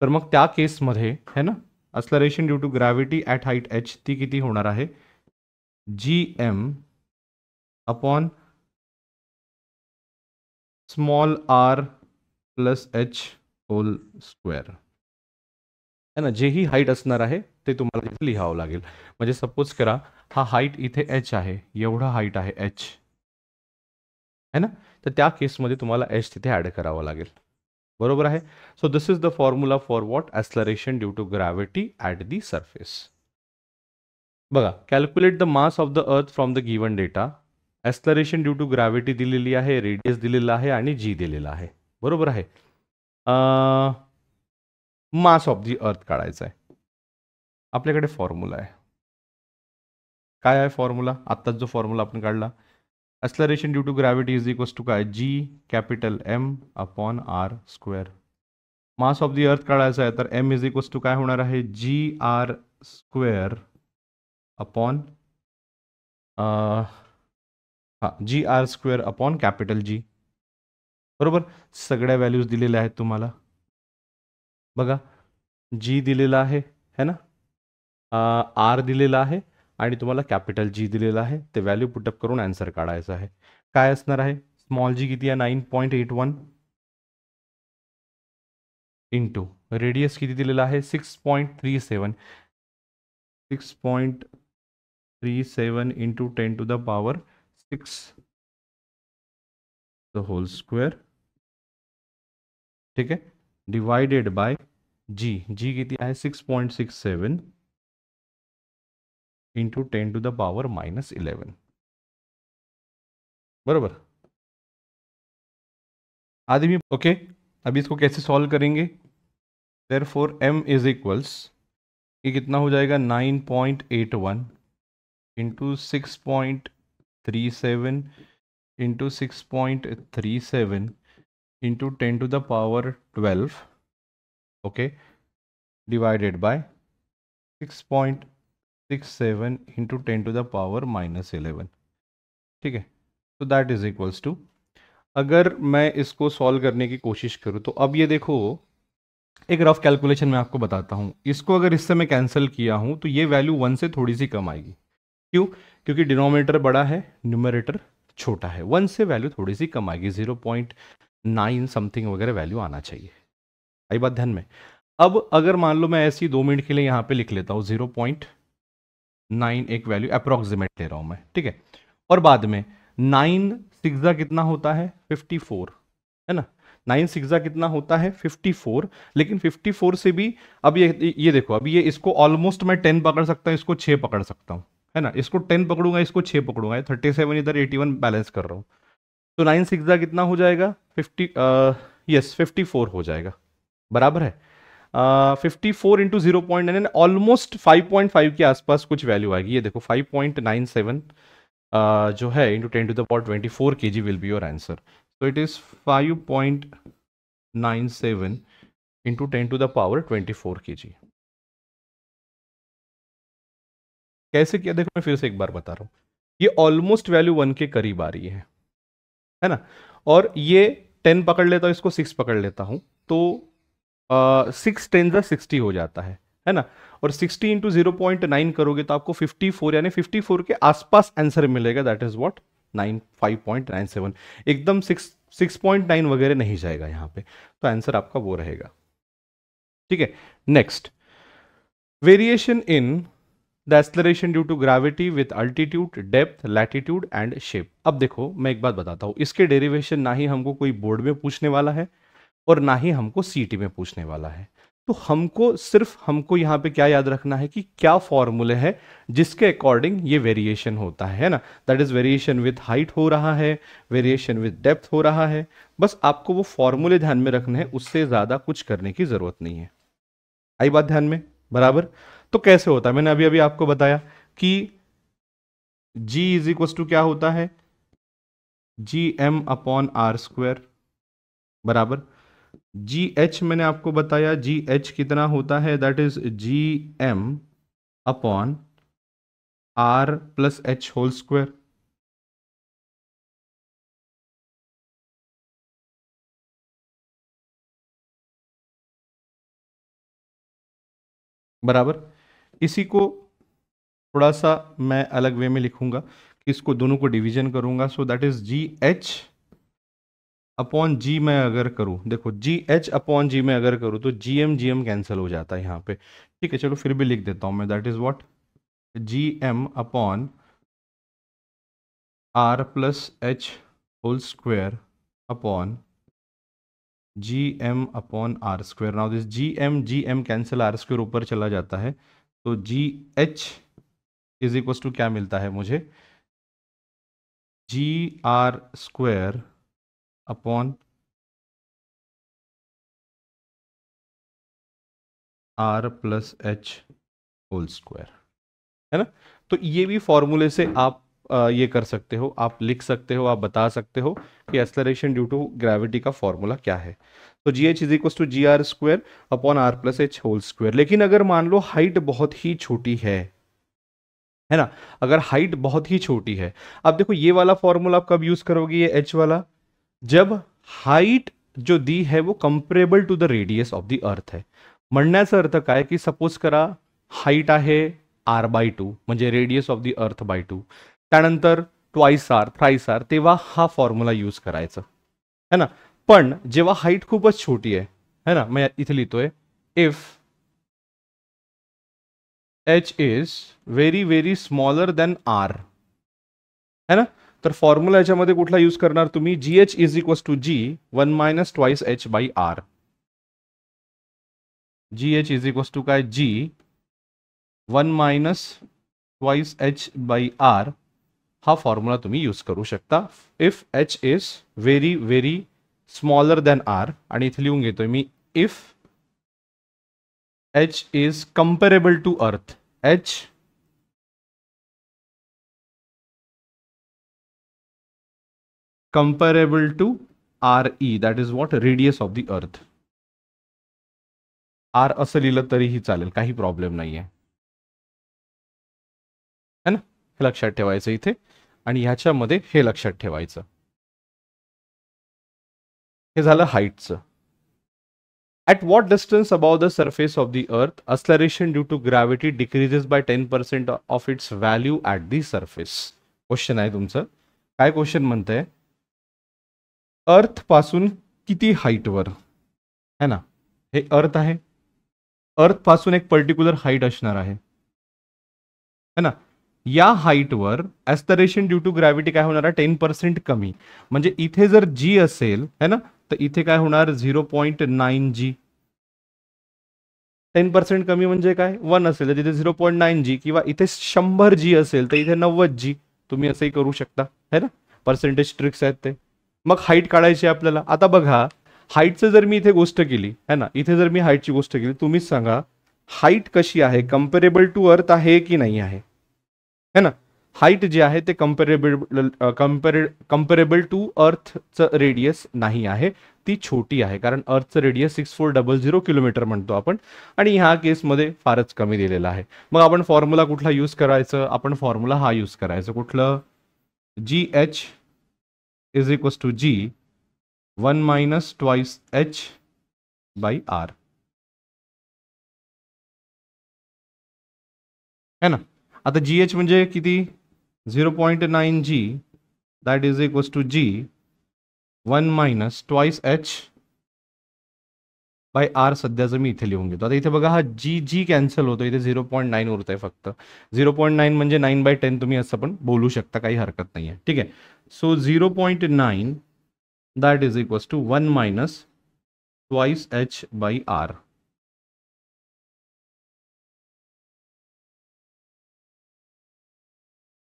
Speaker 1: तर मग त्या केसमध्ये है ना, acceleration due to gravity at height h ती किती होणार आहे, Gm upon small r plus h whole square है ना. जेही हाईट असणार आहे ते तुम्हाला इथे लिहावं लागेल. म्हणजे सपोज करा हा हाईट इथे h आहे, एवढा हाईट आहे h है ना, तर त्या केसमध्ये तुम्हाला h तिथे ॲड करावं लागेल बरोबर आहे. So this is the formula for what, acceleration due to gravity at the surface. बघा, calculate the mass of the earth from the given data. Acceleration due to gravity दिलेली आहे, रेडियस दिलेला आहे आणि G दिलेला आहे बरोबर आहे. मास ऑफ दी अर्थ काढायचा आहे. आपल्याकडे फॉर्म्युला आहे. काय आहे फॉर्म्युला, आत्ताच जो फॉर्म्युला आपण काढला, acceleration due to gravity is equals to काय, G(M) upon R square. Mass of the earth काढायचा आहे तर M इज इक्वल्स टू काय होणार आहे, GR square upon GR square upon capital G बरोबर. सगळ्या व्हॅल्यूज दिलेल्या आहेत तुम्हाला बघा. G दिलेला आहे है ना, R दिलेला आहे आणि तुम्हाला कॅपिटल G दिलेला आहे. ते व्हॅल्यू पुटअप करून आन्सर काढायचा आहे. काय असणार आहे, स्मॉल g किती आहे, 9.81 इंटू रेडियस किती दिलेला आहे, 6.37 into 10 to the power 6 the whole square. ठीक आहे, डिवाइडेड बाय जी किती आहे 6.67 इंटू 10⁻⁻11 बरोबर। आदि भी ओके। अभी इसको कैसे सॉल्व करेंगे? देयरफॉर m इज इक्वल्स, ये कितना हो जाएगा 9.81 into 6.37 into 6.37 into 10⁻12 okay, divided by 6.67 into 10⁻⁻11। ठीक है, तो दैट इज इक्वल्स टू, अगर मैं इसको सॉल्व करने की कोशिश करूं तो अब ये देखो, एक रफ कैलकुलेशन मैं आपको बताता हूं। इसको अगर इससे मैं कैंसिल किया हूं तो ये वैल्यू 1 से थोड़ी सी कम आएगी। क्यों? क्योंकि डिनोमिनेटर बड़ा है, न्यूमरेटर छोटा है। 1 से वैल्यू थोड़ी सी कम आएगी, 0.9 समथिंग वगैरह वैल्यू आना चाहिए। आई बात ध्यान में? अब अगर मान लो मैं ऐसी 2 मिनट के लिए यहाँ पे लिख लेता हूँ 0.9 एक वैल्यू अप्रोक्सीमेट ले रहा हूँ मैं, ठीक है। और बाद में 9 सिक्सा कितना होता है 54, है ना। 9 सिक्सा कितना होता है 54, लेकिन 54 से भी अब ये देखो, अब ये इसको ऑलमोस्ट मैं 10 पकड़ सकता हूँ, इसको 6 पकड़ सकता हूँ, है ना। इसको 10 पकड़ूंगा, इसको 6 पकड़ूंगा, 37 इधर 81 बैलेंस कर रहा हूँ। तो 9 सिक्सा कितना हो जाएगा 54 हो जाएगा, बराबर है। 54 इंटू 0.9 ऑलमोस्ट 5.5 के आसपास कुछ वैल्यू आएगी। ये देखो 5.97 जो है into 10⁻24 kg will be your answer. तो इट इज 5.97 इंटू 10⁻24 kg। कैसे किया देखो, मैं फिर से एक बार बता रहा हूं। ये ऑलमोस्ट वैल्यू 1 के करीब आ रही है ना। और ये 10 पकड़ लेता हूं, इसको 6 पकड़ लेता हूं, तो 6 10 60 हो जाता है ना। और 60 इंटू 0.9 करोगे तो आपको 54 यानी 54 के आसपास आंसर मिलेगा। दैट इज व्हाट 5.97, एकदम 6.9 वगैरह नहीं जाएगा यहाँ पे, तो आंसर आपका वो रहेगा। ठीक है, next, variation in the acceleration due to gravity with altitude, depth, latitude and shape. अब देखो मैं एक बात बताता हूं, इसके डेरिवेशन ना ही हमको कोई बोर्ड में पूछने वाला है और ना ही हमको सीटी में पूछने वाला है। तो हमको यहाँ पे क्या याद रखना है कि क्या फॉर्मूले है जिसके अकॉर्डिंग ये वेरिएशन होता है ना। That is variation with height हो रहा है, वेरिएशन विथ डेप्थ हो रहा है। बस आपको वो फॉर्मूले ध्यान में रखने हैं, उससे ज्यादा कुछ करने की जरूरत नहीं है। आई बात ध्यान में? बराबर। तो कैसे होता है, मैंने अभी अभी आपको बताया कि G इज इक्वल टू क्या होता है, GM/r², बराबर। GH मैंने आपको बताया, GH कितना होता है, दैट इज GM/r+h²। बराबर। इसी को थोड़ा सा मैं अलग वे में लिखूंगा कि इसको दोनों को डिवीजन करूंगा। सो दैट इज GH/G मैं अगर करूं, देखो GH/G में अगर करूं तो GM कैंसिल हो जाता है यहाँ पे। ठीक है, चलो फिर भी लिख देता हूं मैं, that is what GM/r+h² upon GM/r²। Now this GM cancel, r² ऊपर चला जाता है, तो GH इज इक्वल टू क्या मिलता है मुझे, GR² अपॉन r+h², है ना। तो ये भी फॉर्मूले से आप ये कर सकते हो, आप लिख सकते हो, आप बता सकते हो कि एक्सेलरेशन ड्यू टू ग्रेविटी का फॉर्मूला क्या है। तो GH is equal to GR² upon r+h²। लेकिन अगर मान लो हाइट बहुत ही छोटी है ना, अगर हाइट बहुत ही छोटी है, अब देखो ये वाला फॉर्मूला आप कब यूज करोगे, ये h वाला, जब हाइट जो दी है वो comparable to the radius of the earth है। म्हणण्याचा अर्थ काय की सपोज करा हाइट आहे r/2 म्हणजे radius of the earth by 2, त्यानंतर ट्वाइस आर, थ्राइस आर, तेव्हा हा फॉर्म्युला यूज करायचा, है ना। पण जेव्हा हाइट खूपच छोटी है ना, मैं इथे लिहितोय if h is very very smaller than r, है ना, तर फॉर्म्युला याच्यामध्ये कुठला यूज करणार तुम्ही, GH is equal to G 1 - twice h by r। G H is equals to काय, G 1 minus twice H by R, हा फॉर्म्युला तुम्ही यूज करू शकता if H is very very smaller than R. आणि इथे लिहून घेतोय मी, if H is comparable to earth, H comparable to RE, that is what, radius of the earth. R असं लिहिलं तरीही चालेल, काही प्रॉब्लेम नाहीये, है ना. हे लक्षात ठेवायचं इथे, आणि ह्याच्यामध्ये हे लक्षात ठेवायचं. हे झालं हाईटचं. At what distance above the surface of the earth acceleration due to gravity decreases by 10% of its value at the surface? Question आहे तुमचं. काय क्वेश्चन म्हणतंय, अर्थ पासून किती हाईटवर, है ना, हे अर्थ आहे, अर्थ पासून एक पर्टिक्युलर हाईट असणार आहे, है ना. या हाईटवर ॲस्टरेशन ड्यू टू ग्रॅव्हिटी काय होणार आहे, 10% कमी. म्हणजे इथे जर जी असेल, है ना, तर इथे काय होणार, 0.9 g. 10% कमी म्हणजे काय, 1 असेल तर तिथे 0.9 g, किंवा इथे 100 g असेल तर इथे 90 g. तुम्ही असंही करू शकता, है ना. पर्सेंटेज ट्रिक्स आहेत ते. मग हाईट काढायची आपल्याला. आता बघा, हाईटचं जर मी इथे गोष्ट केली, है ना, इथे जर मी हाईटची गोष्ट केली, तुम्हीच सांगा हाईट कशी आहे, कंपेरेबल टू अर्थ आहे की नाही आहे, है ना. हाईट जे आहे ते कंपेरेबल टू अर्थचं रेडियस नाही आहे, ती छोटी आहे, कारण अर्थचं रेडियस 6400 किलोमीटर म्हणतो आपण, आणि ह्या केसमध्ये फारच कमी दिलेला आहे. मग आपण फॉर्म्युला कुठला यूज करायचं, आपण फॉर्म्युला हा यूज करायचं, कुठलं, G H is equals to G 1 minus twice H by R, है ना. आता जी एच म्हणजे किती, 0.9 g, that is equals to G 1 minus twice H by R. सध्याचं मी इथे लिहून घेतो. आता इथे बघा, हा जी जी कॅन्सल होतो, इथे 0.9 उरत आहे फक्त. 0.9 म्हणजे 9/10 तुम्ही असं पण बोलू शकता, काही हरकत नाही आहे, ठीक आहे. So 0.9 that is equals to 1 minus twice H by R.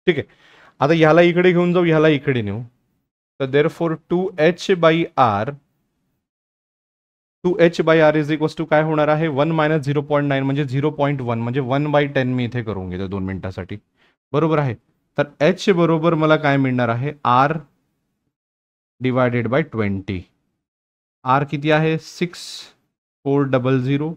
Speaker 1: ठीक आहे. आता ह्याला इकडे घेऊन जाऊ, ह्याला इकडे नेऊ, तर therefore 2h/r, 2h/r is equals to काय होणार आहे, 1 मायनस 0.9 म्हणजे 0.1, म्हणजे 1/10 मी इथे करून घेतो 2 मिनिटासाठी, बरोबर आहे. तर h बरोबर मला काय मिळणार आहे, r डिवायडेड बाय 20. r किती आहे, 6400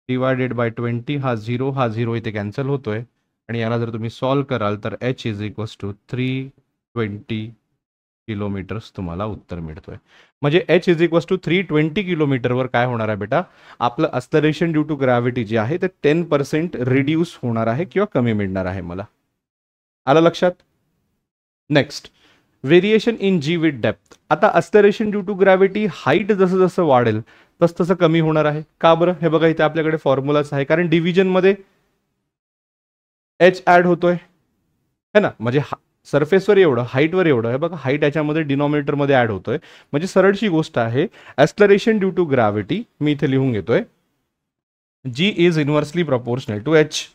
Speaker 1: डिवायडेड बाय 20. हा 0 इथे कॅन्सल होतोय, आणि याला जर तुम्ही सॉल्व कराल तर h is equals to 320 kilometres तुम्हाला उत्तर मिळतोय. म्हणजे h इज इक्वल्स टू 320 किलोमीटरवर काय होणार आहे बेटा, आपलं ॲस्टरेशन ड्यू टू ग्रॅव्हिटी जे आहे ते 10% रिड्यूस होणार आहे किंवा कमी मिळणार आहे मला. आलं लक्षात. Next, variation in G with depth. आता acceleration due to gravity height जसं जसं वाढेल तसं तसं कमी होणार आहे. का बरं, हे बघा इथे आपल्याकडे फॉर्म्युलाच आहे, कारण डिव्हिजनमध्ये एच ऍड होतोय, है ना. म्हणजे सरफेसवर एवढं, हाईटवर एवढं, हे बघा हाईट याच्यामध्ये डिनॉमिनेटरमध्ये ऍड होतोय. म्हणजे सरळशी गोष्ट आहे, ॲस्टरेशन ड्यू टू ग्रॅव्हिटी मी इथे लिहून घेतोय, G is inversely proportional to H,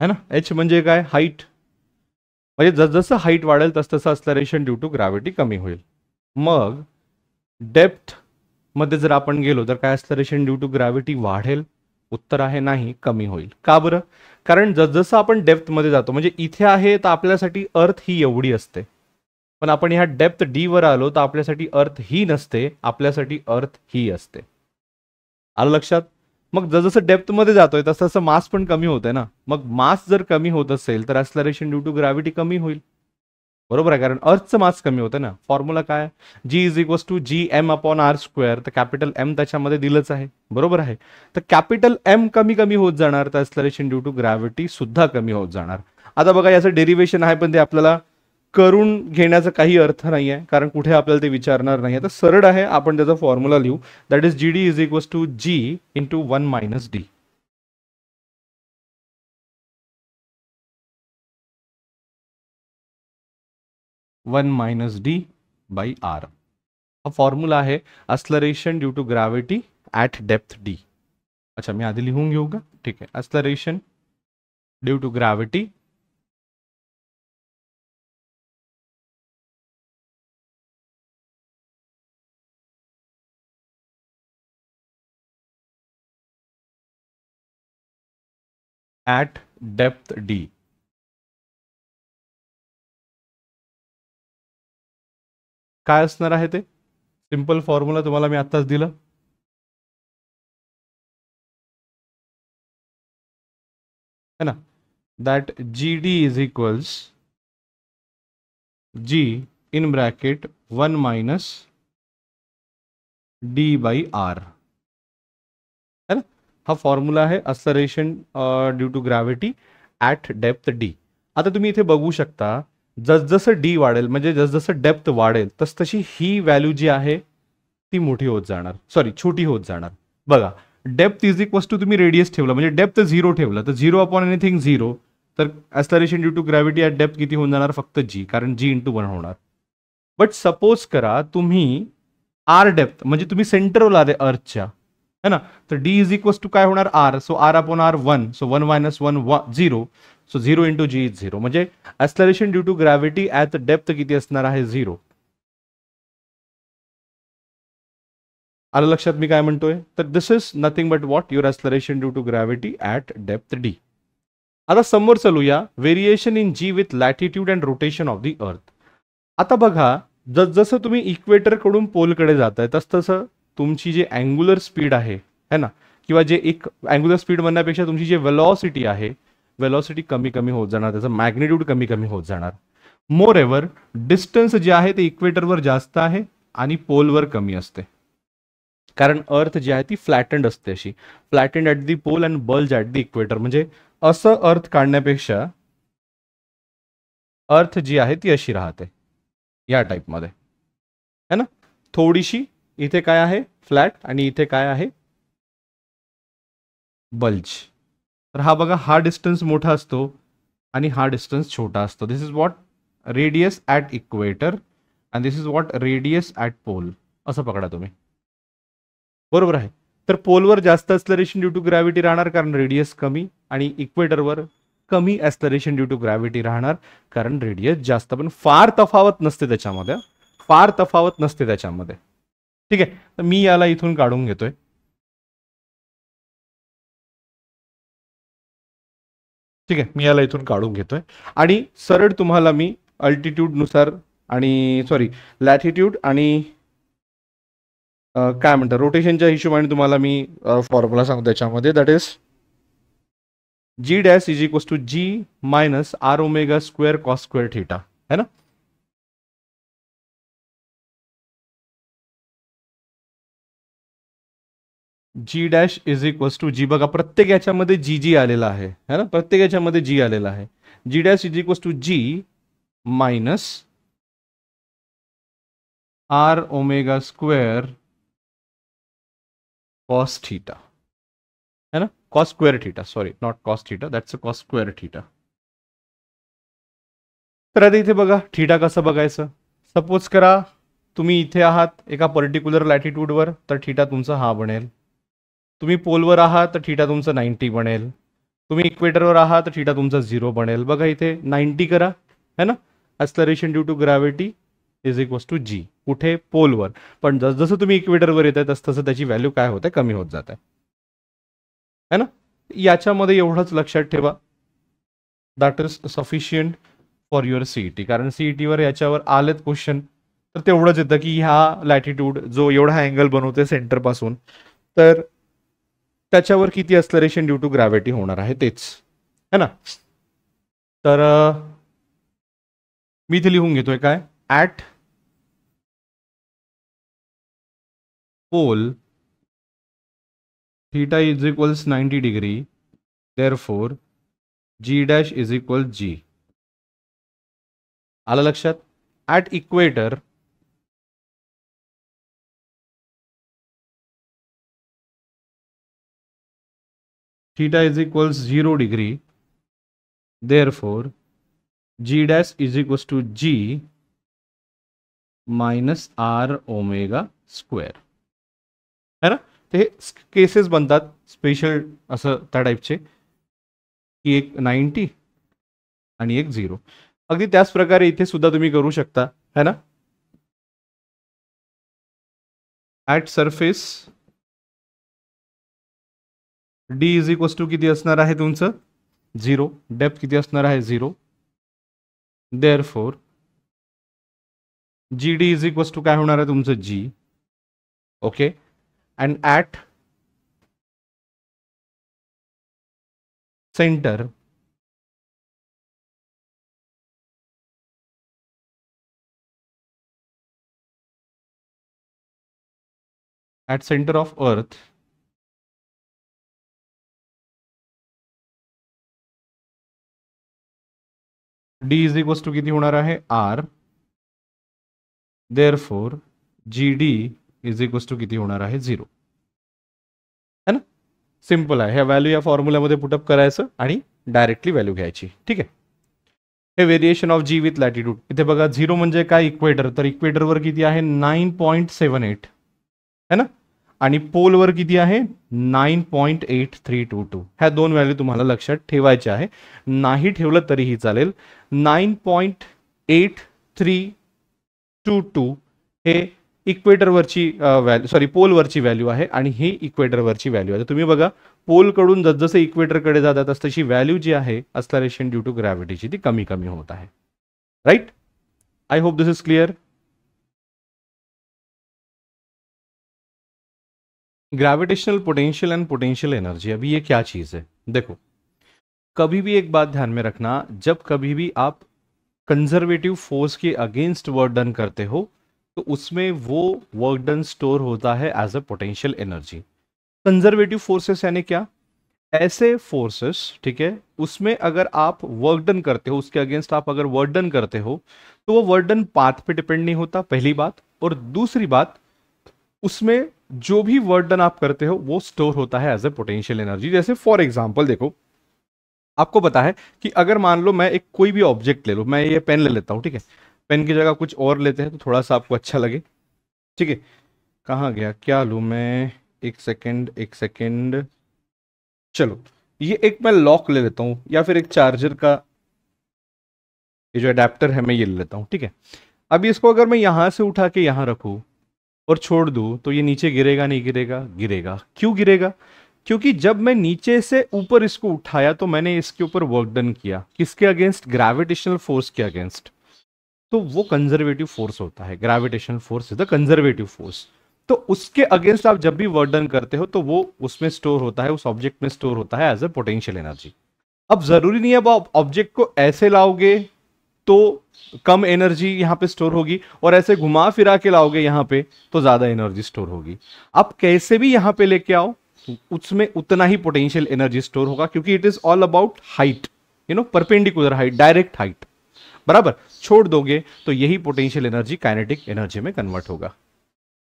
Speaker 1: है ना. एच म्हणजे काय, हाईट. म्हणजे जसजसं हाईट वाढेल तसतसं ॲस्टरेशन ड्यू टू ग्रॅव्हिटी कमी होईल. मग डेप्थ मध्ये जर आपण गेलो तर काय, ॲस्टरेशन ड्यू टू ग्रॅव्हिटी वाढेल, उत्तर आहे नाही, कमी होईल. का बरं, कारण जसजसं आपण डेप्थमध्ये जातो, म्हणजे इथे आहे तर आपल्यासाठी अर्थ ही एवढी असते, पण आपण ह्या डेप्थ डी वर आलो तर आपल्यासाठी अर्थ ही नसते, आपल्यासाठी अर्थ ही असते. आलं लक्षात. मग जसं डेप्थमध्ये जातोय तसं तसं मास पण कमी होतंय ना. मग मास जर कमी होत असेल तर ॲस्लरेशन ड्यू टू ग्रॅव्हिटी कमी होईल, बरोबर आहे, कारण अर्थचं मास कमी होतं ना. फॉर्म्युला काय, G is equals to G M upon R square. तर कॅपिटल एम त्याच्यामध्ये दिलंच आहे, बरोबर आहे. तर कॅपिटल एम कमी कमी होत जाणार, तर ॲस्लरेशन ड्यू टू ग्रॅव्हिटी सुद्धा कमी होत जाणार. आता बघा, याचं डेरिव्हेशन आहे, पण ते आपल्याला करून घेण्याचा काही अर्थ नाही आहे, कारण कुठे आपल्याला ते विचारणार नाही. तर सरळ आहे, आपण त्याचा फॉर्म्युला लिहू, that is G D is equals to G into 1 minus D. 1 minus D by R. हा फॉर्म्युला आहे acceleration due to gravity at depth D. अच्छा, मी आधी लिहून घेऊ का? ठीक आहे. Acceleration due to gravity at depth D. काय असणार आहे ते? सिंपल फॉर्म्युला तुम्हाला मी आत्ताच दिलं. है ना, that G D is equals G in bracket 1 minus D by R. है ना, हा फॉर्म्युला आहे acceleration due to gravity at depth D. आता तुम्ही इथे बघू शकता, जसजसं डी वाढेल म्हणजे जसजसं डेप्थ वाढेल तसतशी ही व्हॅल्यू जी आहे ती मोठी होत जाणार, सॉरी छोटी होत जाणार. बघा, डेप्थ इज इक्वल्स टू तुम्ही रेडियस ठेवला म्हणजे डेप्थ 0 ठेवलं तर 0 अपॉन एनिथिंग 0, तर acceleration due to gravity at depth किती होऊन जाणार? फक्त जी, कारण जी इंटू 1 होणार. बट सपोज करा तुम्ही आर डेप्थ म्हणजे तुम्ही सेंटरला आले अर्थच्या, है ना, तर डी इज इक्वल्स टू काय होणार? R. So R upon R 1, so 1 minus 1 0, so 0 into G is 0. म्हणजे acceleration due to gravity at depth किती असणार आहे? 0. आलं लक्षात मी काय म्हणतोय? तर this is nothing but what? Your acceleration due to gravity at depth D. आता समोर चलूया, variation in G with latitude and rotation of the earth. आता बघा, जसजसं तुम्ही इक्वेटर कडून पोलकडे जाताय तसतसं तुमची जी अँग्युलर स्पीड आहे, है ना, किंवा जे एक अँग्युलर स्पीड म्हणण्यापेक्षा तुमची जी वेलॉसिटी आहे, वेलॉसिटी कमी कमी होत जाणार, त्याचं मॅग्निट्यूड कमी कमी होत जाणार. मोर एव्हर डिस्टन्स जे आहे ते इक्वेटरवर जास्त आहे आणि पोलवर कमी असते, कारण अर्थ जी आहे ती फ्लॅटंड असते, अशी flattened at the pole and bulge at the equator. म्हणजे असं अर्थ काढण्यापेक्षा अर्थ जी आहे ती अशी राहते या टाईपमध्ये, है ना. थोडीशी इथे काय आहे? फ्लॅट, आणि इथे काय आहे? बल्ज. तर हा बघा, हा डिस्टन्स मोठा असतो आणि हा डिस्टन्स छोटा असतो. This is what radius at equator and this is what radius at pole. असं पकडा तुम्ही, बरोबर आहे. तर पोलवर जास्त ॲस्लरेशन ड्यू टू ग्रॅव्हिटी राहणार कारण रेडियस कमी, आणि इक्वेटरवर कमी ॲस्लरेशन ड्यू टू ग्रॅव्हिटी राहणार कारण रेडियस जास्त. पण फार तफावत नसते त्याच्यामध्ये, फार तफावत नसते त्याच्यामध्ये. ठीक आहे, तर मी याला इथून काढून घेतोय. ठीक आहे, मी याला इथून काढून घेतोय आणि सरळ तुम्हाला मी अल्टिट्यूडनुसार आणि सॉरी लॅटिट्यूड आणि काय म्हणतात रोटेशनच्या हिशोबाने तुम्हाला मी फॉर्म्युला सांगतो त्याच्यामध्ये. That is G dash is equals to G minus R omega square cos square theta, है ना. G dash is equals to G, बघा प्रत्येक याच्यामध्ये जी जी आलेला आहे, है ना, प्रत्येक याच्यामध्ये जी आलेला आहे. G dash is equals to G minus R omega square cos theta, है ना, cos square theta, sorry not cos theta, that's a cos square theta. तर आता इथे बघा थीटा कसं बघायचं. सपोज करा तुम्ही इथे आहात एका पर्टिक्युलर लॅटिट्यूडवर, तर थीटा तुमचा हा बनेल. तुम्ही पोलवर आहात तर थीटा तुमचं 90 बनेल. तुम्ही इक्वेटरवर आहात तर थीटा तुमचा 0 बनेल. बघा इथे 90 करा, है ना. Acceleration due to gravity is equals to G, कुठे? पोलवर. पण जसजसं तुम्ही इक्वेटरवर येत आहे तसं त्याची व्हॅल्यू काय होते? कमी होत जात आहे, है ना. याच्यामध्ये एवढंच लक्षात ठेवा, that is sufficient for your CET. कारण सीईटीवर याच्यावर आलेत क्वेश्चन, तर तेवढंच येतं की ह्या लॅटिट्यूड जो एवढा अँगल बनवते सेंटरपासून, तर त्याच्यावर किती ॲस्लरेशन ड्यू टू ग्रॅव्हिटी होणार आहे तेच, है ना. तर मी इथे लिहून घेतोय काय? At pole theta is equals 90 degree, therefore G dash is equal G. आलं लक्षात? At equator theta is equals 0 degree, therefore g dash is equals to g minus R omega square, है ना. ते हे केसेस बनतात स्पेशल असं त्या टाईपचे, की एक 90 आणि एक 0. अगदी त्याच प्रकारे इथे सुद्धा तुम्ही करू शकता, है ना. At surface D is equals to किती असणार आहे तुमचं 0, डेप्थ किती असणार आहे 0. Therefore G D is equals to काय होणार आहे तुमचं G. Okay. And at centre at centre of earth D is equals to किती होणार आहे R. Therefore G D is equals to किती होणार आहे 0, है ना. सिंपल आहे. ह्या व्हॅल्यू या फॉर्म्युल्यामध्ये पुटअप करायचं आणि डायरेक्टली व्हॅल्यू घ्यायची. ठीक आहे. हे variation of G with latitude. इथे बघा 0 म्हणजे काय इक्वेटर, तर इक्वेटरवर किती आहे 9.78, है ना. आणि पोलवर किती आहे 9.8322. ह्या दोन व्हॅल्यू तुम्हाला लक्षात ठेवायच्या आहे. नाही ठेवलं तरीही चालेल. 9.8322 हे इक्वेटरवरची व्हॅल्यू, सॉरी पोलवरची व्हॅल्यू आहे आणि ही इक्वेटरवरची व्हॅल्यू आहे. तुम्ही बघा पोलकडून जसजसे इक्वेटरकडे जातात तस तशी व्हॅल्यू जी आहे अस्लरेशन ड्यू टू ग्रॅव्हिटीची ती कमी कमी होत आहे. Right. I hope this is clear. Gravitational potential and potential energy, अभी ये क्या चीज़ है. देखो कभी भी एक बात ध्यान में रखना, जब कभी भी आप कंजर्वेटिव फोर्स के अगेंस्ट वर्क डन करते हो तो उसमें वो वर्क डन स्टोर होता है as a potential energy. Conservative forces यानी क्या, ऐसे फोर्सेस, ठीक है, उसमें अगर आप वर्क डन करते हो, उसके अगेंस्ट आप अगर वर्क डन करते हो तो वो वर्क डन पाथ पे डिपेंड नहीं होता, पहली बात. और दूसरी बात, उसमें जो भी वर्क डन आप करते हो वो स्टोर होता है एज ए पोटेंशियल एनर्जी. जैसे फॉर एग्जांपल देखो, आपको पता है कि अगर मान लो मैं एक कोई भी ऑब्जेक्ट ले लो, मैं ये पेन ले लेता हूं, ठीक है, पेन की जगह कुछ और लेते हैं तो थोड़ा सा आपको अच्छा लगे. ठीक है. कहाँ गया, क्या लूं मैं, एक सेकेंड एक सेकेंड. चलो ये एक मैं लॉक ले लेता हूं, या फिर एक चार्जर का ये जो अडेप्टर है मैं ये ले लेता हूं. ठीक है. अभी इसको अगर मैं यहां से उठा के यहां रखूं और छोड़ दूं तो ये नीचे गिरेगा नहीं गिरेगा, गिरेगा. क्यों गिरेगा, क्योंकि जब मैं नीचे से ऊपर इसको उठाया तो मैंने इसके ऊपर वर्क डन किया, किसके अगेंस्ट, ग्रेविटेशनल फोर्स के अगेंस्ट. तो वो कंजर्वेटिव फोर्स होता है. Gravitational force is the conservative force. तो उसके अगेंस्ट आप जब भी वर्क डन करते हो तो वो उसमें स्टोर होता है, उस ऑब्जेक्ट में स्टोर होता है एज ए पोटेंशियल एनर्जी. अब जरूरी नहीं है अब आप ऑब्जेक्ट को ऐसे लाओगे तो कम एनर्जी यहां पे स्टोर होगी, और ऐसे घुमा फिरा के लाओगे यहां पे तो ज्यादा एनर्जी स्टोर होगी. आप कैसे भी यहां पे लेके आओ उसमें उतना ही पोटेंशियल एनर्जी स्टोर होगा, क्योंकि it is all about height, perpendicular height, direct height. बराबर. छोड़ दोगे तो यही पोटेंशियल एनर्जी काइनेटिक एनर्जी में कन्वर्ट होगा.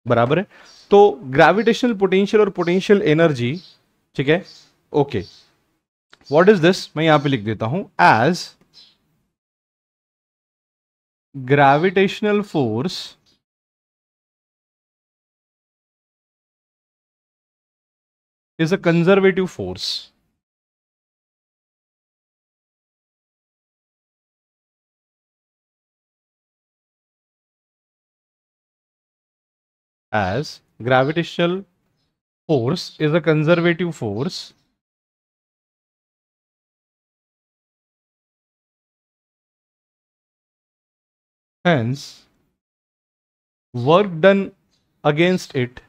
Speaker 1: बराबर है. तो ग्रेविटेशनल पोटेंशियल और पोटेंशियल एनर्जी, ठीक है. ओके. व्हाट इज दिस, मैं यहां पे लिख देता हूं as gravitational force is a conservative force. As gravitational force is a conservative force, hence work done against it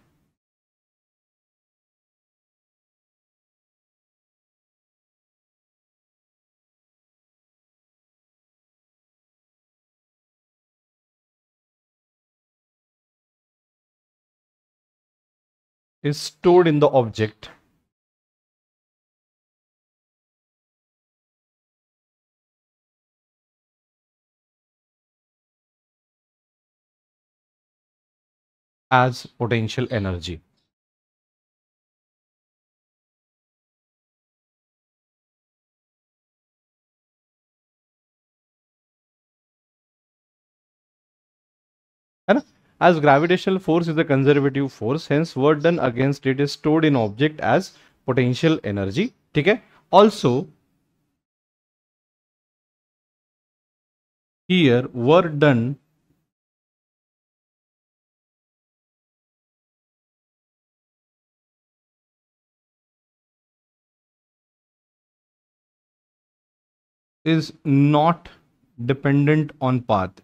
Speaker 1: is stored in the object as potential energy. है ना. As gravitational force is a conservative force, hence work done against it is stored in object as potential energy. ठीक है. Also, here work done is not dependent on path.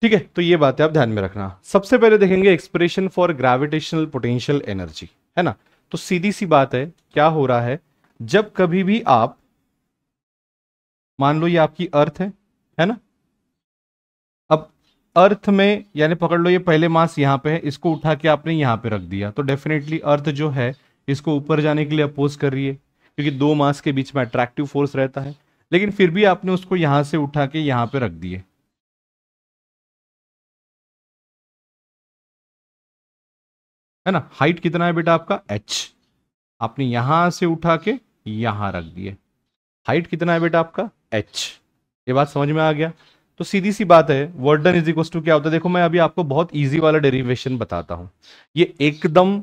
Speaker 1: ठीक है, तो ये बातें आप ध्यान में रखना. सबसे पहले देखेंगे expression for gravitational potential energy, है ना. तो सीधी सी बात है, क्या हो रहा है, जब कभी भी आप मान लो ये आपकी अर्थ है ना. अब अर्थ में यानी पकड़ लो ये पहले मास यहां पे है, इसको उठा के आपने यहां पे रख दिया, तो डेफिनेटली अर्थ जो है इसको ऊपर जाने के लिए अपोज कर रही है, क्योंकि दो मास के बीच में अट्रैक्टिव फोर्स रहता है. लेकिन फिर भी आपने उसको यहां से उठा के यहां पे रख दिए, है ना. हाइट कितना है बेटा आपका, h. आपने यहां से उठा के यहां रख दिए. हाइट कितना है बेटा आपका, h. ये बात समझ में आ गया. तो सीधी सी बात है, work done is equal to क्या होता है. देखो मैं अभी आपको बहुत इजी वाला डेरिवेशन बताता हूं. ये एकदम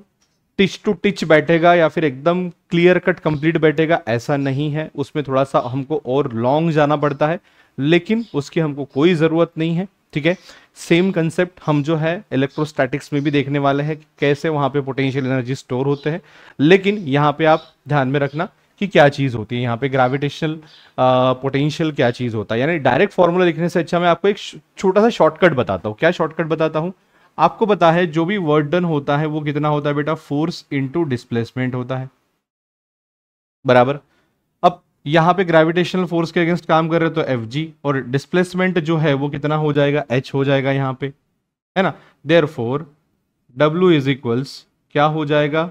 Speaker 1: टिच टू टिच बैठेगा या फिर एकदम क्लियर कट कंप्लीट बैठेगा ऐसा नहीं है, उसमें थोड़ा सा हमको और लॉन्ग जाना पड़ता है, लेकिन उसकी हमको कोई जरूरत नहीं है. ठीक है. सेम कंसेप्ट हम जो है इलेक्ट्रोस्टैटिक्स में भी देखने वाले हैं कि कैसे वहां पे पोटेंशियल एनर्जी स्टोर होते हैं. लेकिन यहां पे आप ध्यान में रखना कि क्या चीज होती है यहाँ पे ग्रेविटेशनल पोटेंशियल, क्या चीज होता है. यानी डायरेक्ट फॉर्मूला लिखने से अच्छा मैं आपको एक छोटा सा शॉर्टकट बताता हूँ. क्या शॉर्टकट बताता हूँ, आपको पता है जो भी वर्क डन होता है वो कितना होता है बेटा, फोर्स इनटू डिस्प्लेसमेंट होता है, बराबर. अब यहां पे ग्रेविटेशनल फोर्स के अगेंस्ट काम कर रहे हो तो एफ जी, और डिस्प्लेसमेंट जो है वो कितना हो जाएगा, एच हो जाएगा यहाँ पे, है ना. Therefore W is equals क्या हो जाएगा,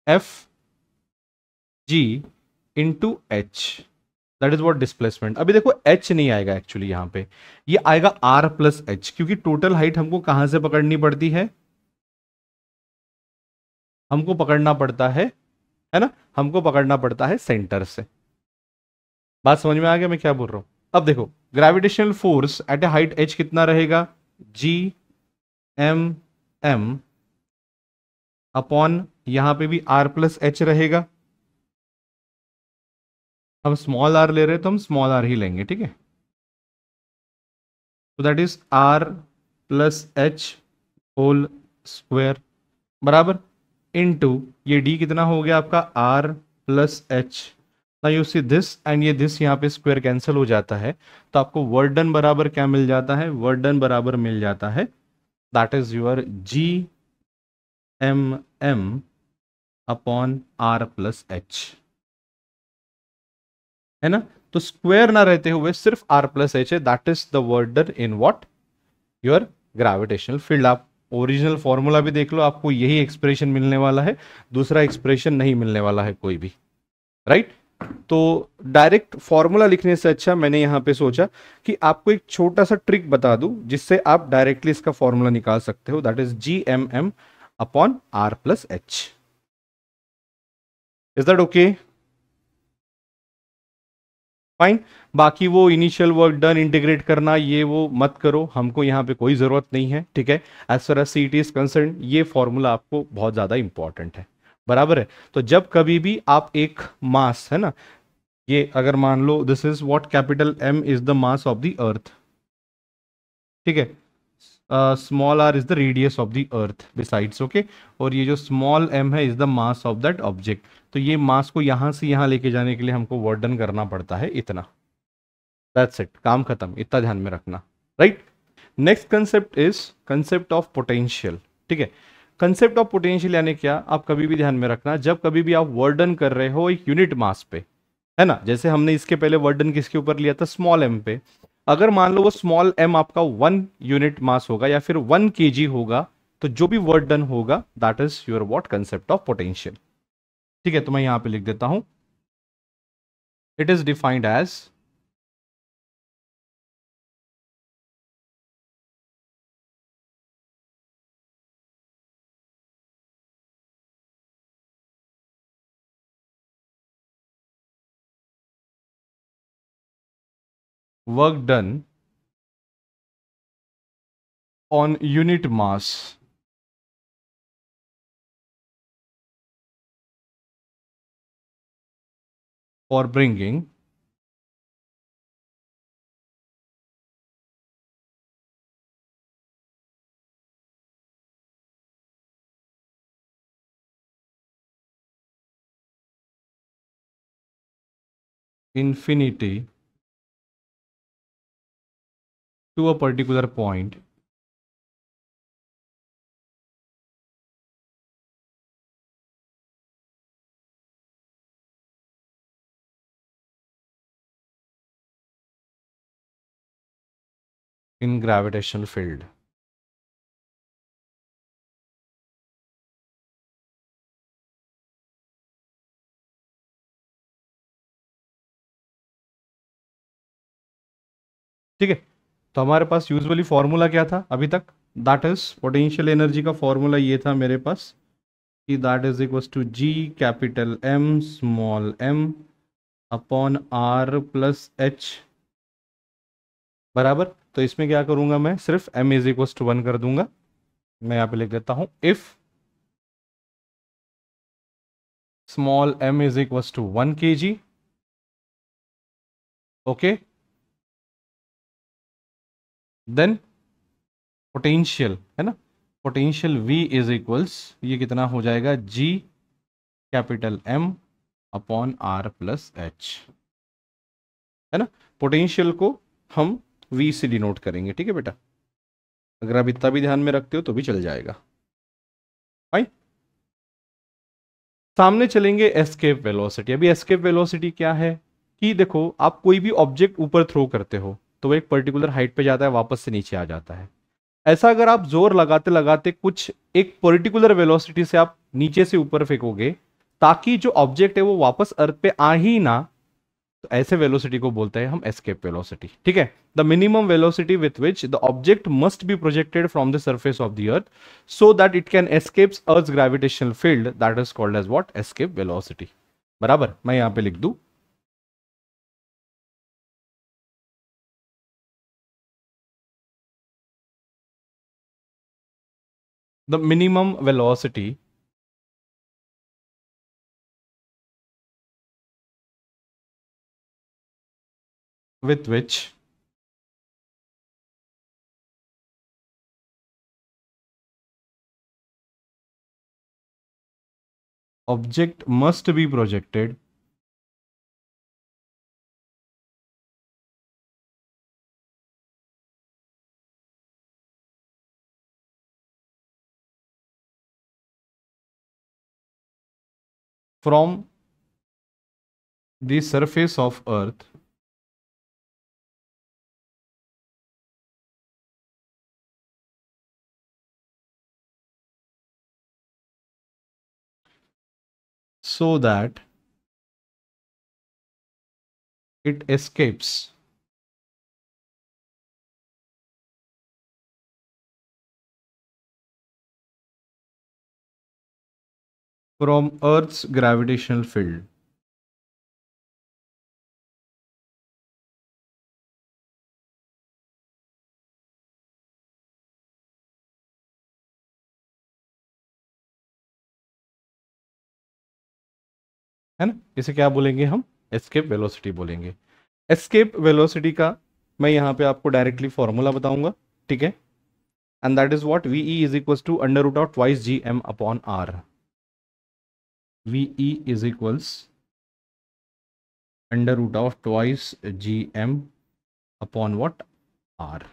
Speaker 1: F G into H. That is what displacement. अभी देखो एच नहीं आएगा एक्चुअली यहाँ पे, ये आएगा आर प्लस एच, क्योंकि टोटल हाइट हमको कहां से पकड़नी पड़ती है, हमको पकड़ना पड़ता है ना, हमको पकड़ना पड़ता है सेंटर से. बात समझ में आ गया मैं क्या बोल रहा हूं. अब देखो gravitational force at A height H कितना रहेगा, जी एम एम अपॉन यहां पे भी आर प्लस एच रहेगा. हम स्मॉल आर ले रहे हैं तो हम स्मॉल आर ही लेंगे, ठीक है. तो that is R plus H whole square, बराबर, इनटू ये डी कितना हो गया आपका, आर प्लस एच. ना यू सी दिस एंड ये दिस यहाँ पे स्क्वायर कैंसिल हो जाता है, तो आपको वर्क डन बराबर क्या मिल जाता है, वर्क डन बराबर मिल जाता है that is your G M M upon R plus H, है ना. तो स्क्वायर ना रहते हुए सिर्फ आर प्लस एच है, that is the work done in what, your gravitational field. आप ओरिजिनल फॉर्मूला भी देख लो, आपको यही एक्सप्रेशन मिलने वाला है, दूसरा एक्सप्रेशन नहीं मिलने वाला है कोई भी, राइट. तो डायरेक्ट फॉर्मूला लिखने से अच्छा मैंने यहां पे सोचा कि आपको एक छोटा सा ट्रिक बता दूं जिससे आप डायरेक्टली इसका फॉर्मूला निकाल सकते हो, that is G M M upon R plus H. Is that okay, fine. बाकी वो इनिशियल वर्क डन इंटीग्रेट करना ये वो मत करो, हमको यहाँ पे कोई जरूरत नहीं है, ठीक है. As far as C T is concern ये फॉर्मूला आपको बहुत ज्यादा इंपॉर्टेंट है, बराबर है. तो जब कभी भी आप एक मास, है ना, ये अगर मान लो this is what capital M is the mass of the earth, ठीक है. Small R is the radius of the earth besides, okay. और ये जो स्मॉल एम है is the mass of that object. तो ये मास को यहां से यहां लेके जाने के लिए हमको वर्क डन करना पड़ता है इतना. दैट्स इट, काम खत्म, इतना ध्यान में रखना, right. Next concept is concept of potential, ठीक है. कंसेप्ट ऑफ पोटेंशियल यानी क्या, आप कभी भी ध्यान में रखना, जब कभी भी आप वर्डन कर रहे हो एक यूनिट मास पे, है ना, जैसे हमने इसके पहले वर्डन किसके ऊपर लिया था, स्मॉल एम पे. अगर मान लो वो स्मॉल एम आपका 1 यूनिट मास होगा या फिर 1 kg होगा, तो जो भी वर्क डन होगा that is your what, concept of potential. ठीक है, तो मैं यहां पे लिख देता हूं, it is defined as work done on unit mass for bringing infinity to a particular point in gravitational field. ठीक है, तो हमारे पास यूजुअली फॉर्मूला क्या था अभी तक? दैट इज पोटेंशियल एनर्जी का फॉर्मूला ये था मेरे पास कि that is equals to G capital M small M upon R plus H, बराबर। तो इसमें क्या करूंगा मैं, सिर्फ m इज इक्वल्स टू 1 कर दूंगा। मैं यहां पे लिख देता हूं if small m is equals to 1 kg, okay, then potential है ना, पोटेंशियल v इज इक्वल्स, ये कितना हो जाएगा, g capital m upon r plus H, है ना। पोटेंशियल को हम v से डिनोट करेंगे, ठीक है बेटा, अगर आप इतना भी ध्यान में रखते हो तो भी चल जाएगा। फाइन, सामने चलेंगे एस्केप वेलोसिटी। अभी एस्केप वेलोसिटी क्या है कि देखो, आप कोई भी ऑब्जेक्ट ऊपर थ्रो करते हो तो वो एक पर्टिकुलर हाइट पे जाता है, वापस से नीचे आ जाता है। ऐसा अगर आप जोर लगाते लगाते कुछ एक पर्टिकुलर वेलोसिटी से आप नीचे से ऊपर फेंकोगे ताकि जो ऑब्जेक्ट है वो वापस अर्थ पे आ ही ना, तो ऐसे वेलोसिटी को बोलते हैं हम एस्केप वेलोसिटी, ठीक है। The minimum velocity with which the object must be projected from the surface of the earth so that it can escape earth gravitational field, that is called as what, escape velocity, बराबर। मैं यहां पे लिख दूं the minimum velocity with which object must be projected from the surface of earth so that it escapes from earth's gravitational field। है ना, इसे क्या बोलेंगे हम, एस्केप वेलोसिटी बोलेंगे। एस्केप वेलोसिटी का मैं यहां पे आपको डायरेक्टली फॉर्मूला बताऊंगा, ठीक है, and that is what, V is equals to under root of twice G M upon R. V is equals under root of twice G M upon what, R.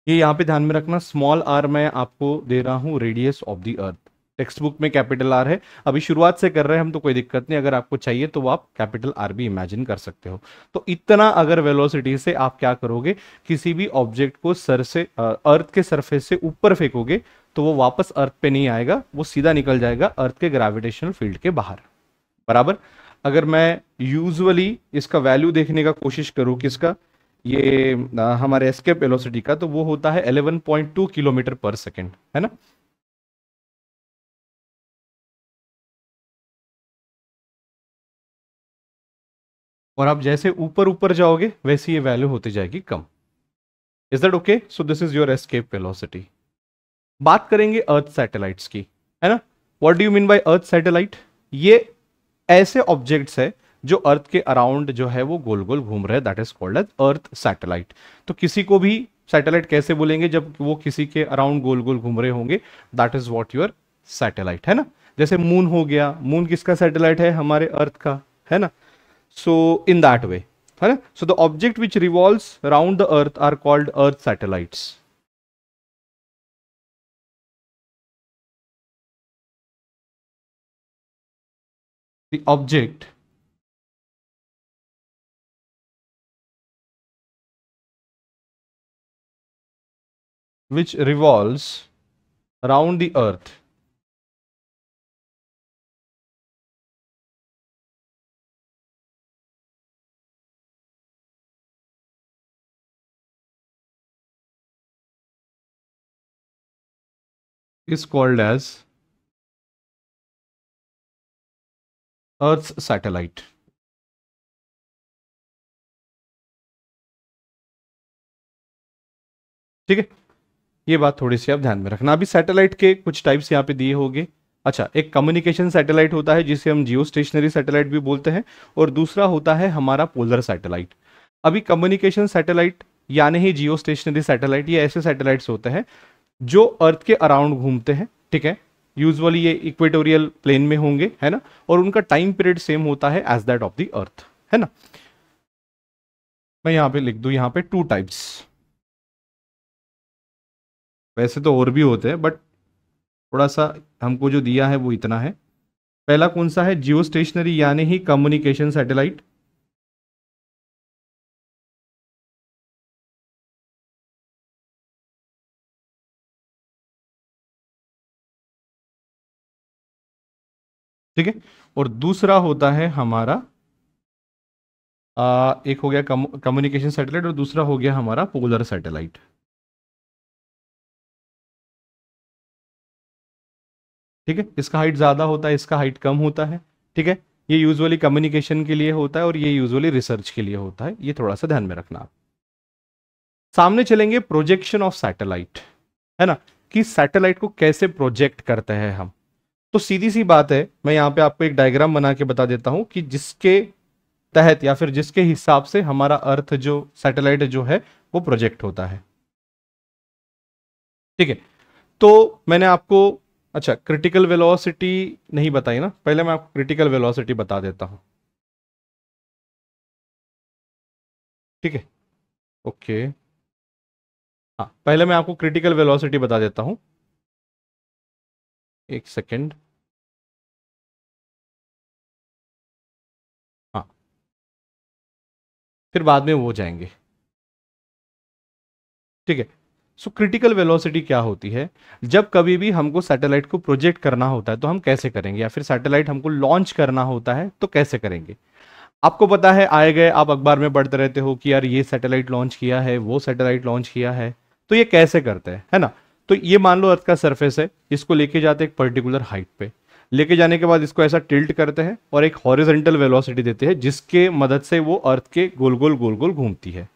Speaker 1: ये यहाँ पे ध्यान में रखना, स्मॉल आर मैं आपको दे रहा हूँ radius of the earth, text book में कैपिटल आर है, अभी शुरुआत से कर रहे हैं हम तो कोई दिक्कत नहीं, अगर आपको चाहिए तो वो आप कैपिटल आर भी इमेजिन कर सकते हो। तो इतना अगर वेलोसिटी से आप क्या करोगे, किसी भी ऑब्जेक्ट को सर से अर्थ के सरफेस से ऊपर फेंकोगे तो वो वापस अर्थ पे नहीं आएगा, वो सीधा निकल जाएगा अर्थ के ग्रेविटेशनल फील्ड के बाहर, बराबर। अगर मैं यूजुअली इसका वैल्यू देखने का कोशिश करूं किसका, ये हमारे एस्केप वेलोसिटी का, तो वो होता है 11.2 किलोमीटर पर सेकेंड, है ना। और आप जैसे ऊपर ऊपर जाओगे वैसे ये वैल्यू होती जाएगी कम। Is that okay? So this is your escape velocity. बात करेंगे अर्थ सैटेलाइट्स की, है ना। What do you mean by earth satellite? ये ऐसे ऑब्जेक्ट्स है जो अर्थ के अराउंड जो है वो गोल गोल घूम रहे हैं, that is called as earth satellite. तो किसी को भी सैटेलाइट कैसे बोलेंगे? जब वो किसी के अराउंड गोल गोल घूम रहे होंगे, that is what your satellite, है ना। जैसे मून हो गया, मून किसका सैटेलाइट है? हमारे अर्थ का, है ना। सो इन दैट वे, है ना। So the object which revolves around the earth are called earth satellites. The object which revolves around the earth is called as Earth's satellite. ठीक है, ये बात थोड़ी सी आप ध्यान में रखना। अभी सैटेलाइट के कुछ टाइप्स यहाँ पे दिए होंगे। अच्छा, एक कम्युनिकेशन सैटेलाइट होता है जिसे हम जियो स्टेशनरी सैटेलाइट भी बोलते हैं, और दूसरा होता है हमारा पोलर सैटेलाइट। अभी कम्युनिकेशन सैटेलाइट यानी ही जियो स्टेशनरी सैटेलाइट, ये ऐसे सैटेलाइट्स होते हैं जो अर्थ के अराउंड घूमते हैं, ठीक है। यूजुअली ये इक्वेटोरियल प्लेन में होंगे, है ना, और उनका टाइम पीरियड सेम होता है as that of the earth, है ना। मैं यहां पे लिख दूं, यहां पे टू टाइप्स, वैसे तो और भी होते हैं बट थोड़ा सा हमको जो दिया है वो इतना है। पहला कौन सा है? जियो स्टेशनरी यानी ही कम्युनिकेशन सैटेलाइट। ठीक है, और दूसरा होता है हमारा एक हो गया कम्युनिकेशन सैटेलाइट, और दूसरा हो गया हमारा पोलर सैटेलाइट। ठीक है, इसका हाइट ज्यादा होता है, इसका हाइट कम होता है। ठीक है, ये यूजुअली कम्युनिकेशन के लिए होता है और ये यूजुअली रिसर्च के लिए होता है, ये थोड़ा सा ध्यान में रखना आप। सामने चलेंगे प्रोजेक्शन ऑफ सैटेलाइट, है ना, कि सैटेलाइट को कैसे प्रोजेक्ट करते हैं हम। तो सीधी सी बात है, मैं यहां पे आपको एक डायग्राम बना के बता देता हूं कि जिसके तहत या फिर जिसके हिसाब से हमारा अर्थ जो सैटेलाइट जो है वो प्रोजेक्ट होता है। ठीक है, तो मैंने आपको, अच्छा, क्रिटिकल वेलोसिटी नहीं बताई ना, पहले मैं आपको क्रिटिकल वेलोसिटी बता देता हूं। ठीक है, ओके, हाँ, पहले मैं आपको क्रिटिकल वेलोसिटी बता देता हूं, एक सेकेंड। हाँ, फिर बाद में वो जाएंगे। ठीक है, सो क्रिटिकल वेलोसिटी क्या होती है? जब कभी भी हमको सैटेलाइट को प्रोजेक्ट करना होता है तो हम कैसे करेंगे, या फिर सैटेलाइट हमको लॉन्च करना होता है तो कैसे करेंगे? आपको पता है, आए गए आप अखबार में पढ़ते रहते हो कि यार ये सैटेलाइट लॉन्च किया है, वो सैटेलाइट लॉन्च किया है। तो ये कैसे करते हैं, है ना। तो ये मान लो अर्थ का सरफेस है, इसको लेके जाते हैं एक पर्टिकुलर हाइट पे, लेके जाने के बाद इसको ऐसा टिल्ट करते हैं और एक हॉरिजेंटल वेलोसिटी देते हैं जिसके मदद से वो अर्थ के गोल गोल घूमती है।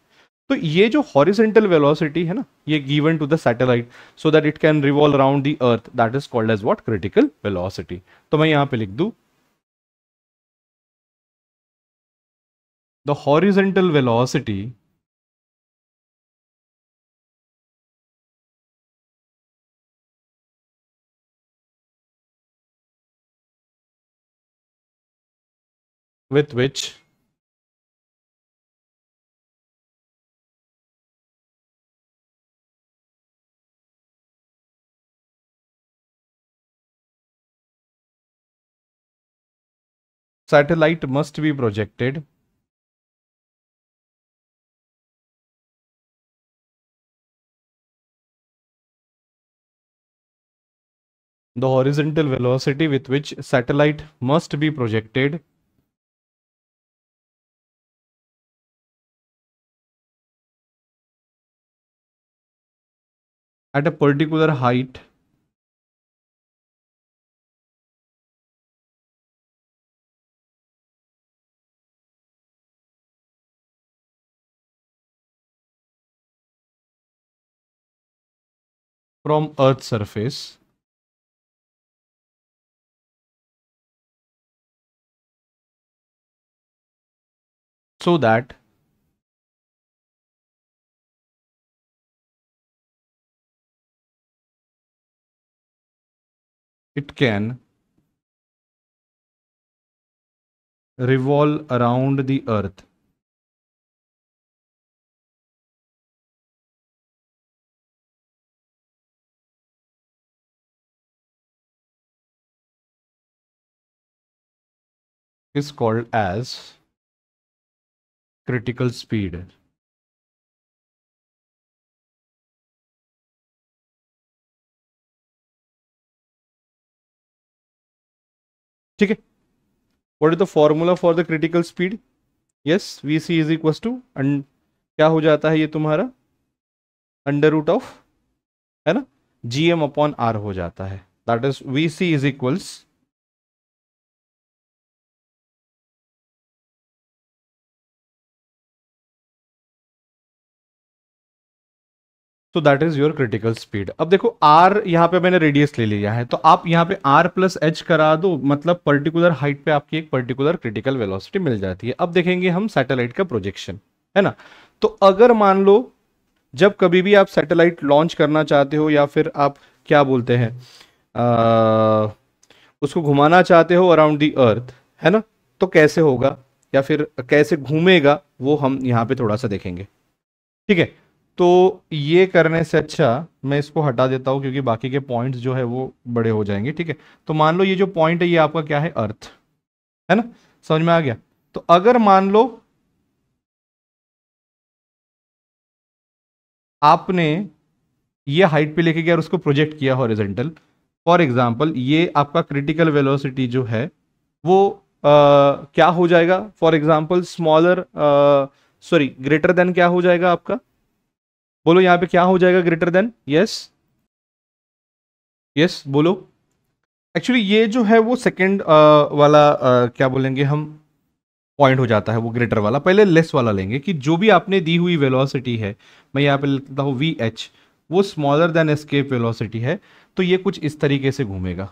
Speaker 1: तो ये जो हॉरिजेंटल वेलोसिटी है ना, ये given to the satellite so that it can revolve around the earth, that is called as what? Critical velocity. तो मैं यहां पे लिख दूं, the horizontal velocity with which satellite must be projected the horizontal velocity with which satellite must be projected at a particular height from earth surface so that it can revolve around the earth is called as critical speed. ठीक है, what is the formula for the critical speed? Yes, V C is equal to क्या हो जाता है ये तुम्हारा under root of, है ना, जी एम अपॉन आर हो जाता है, that is V C is equals to that is your critical speed. अब देखो आर यहाँ पे मैंने रेडियस ले लिया है, तो आप यहाँ पे आर प्लस एच करा दो, मतलब पर्टिकुलर हाइट पे आपकी एक पर्टिकुलर क्रिटिकल वेलोसिटी मिल जाती है। अब देखेंगे हम सैटेलाइट का प्रोजेक्शन, है ना। तो अगर मान लो जब कभी भी आप सैटेलाइट लॉन्च करना चाहते हो या फिर आप क्या बोलते हैं उसको घुमाना चाहते हो अराउंड दी अर्थ, है ना, तो कैसे होगा या फिर कैसे घूमेगा वो हम यहाँ पे थोड़ा सा देखेंगे। ठीक है, तो ये करने से अच्छा मैं इसको हटा देता हूं क्योंकि बाकी के पॉइंट्स जो है वो बड़े हो जाएंगे। ठीक है, तो मान लो ये जो पॉइंट है ये आपका क्या है, अर्थ, है ना, समझ में आ गया। तो अगर मान लो आपने ये हाइट पे लेके गया और उसको प्रोजेक्ट किया हॉरिजॉन्टल, फॉर एग्जांपल ये आपका क्रिटिकल वेलोसिटी जो है वो क्या हो जाएगा, for example smaller sorry greater than क्या हो जाएगा आपका, बोलो यहाँ पे क्या हो जाएगा, ग्रेटर देन, यस यस बोलो। एक्चुअली ये जो है वो सेकंड वाला क्या बोलेंगे हम, पॉइंट हो जाता है वो ग्रेटर वाला। पहले लेस वाला लेंगे कि जो भी आपने दी हुई वेलोसिटी है, मैं यहाँ पे लिखता हूँ वी एच, वो स्मॉलर देन एस्केप वेलोसिटी है, तो ये कुछ इस तरीके से घूमेगा,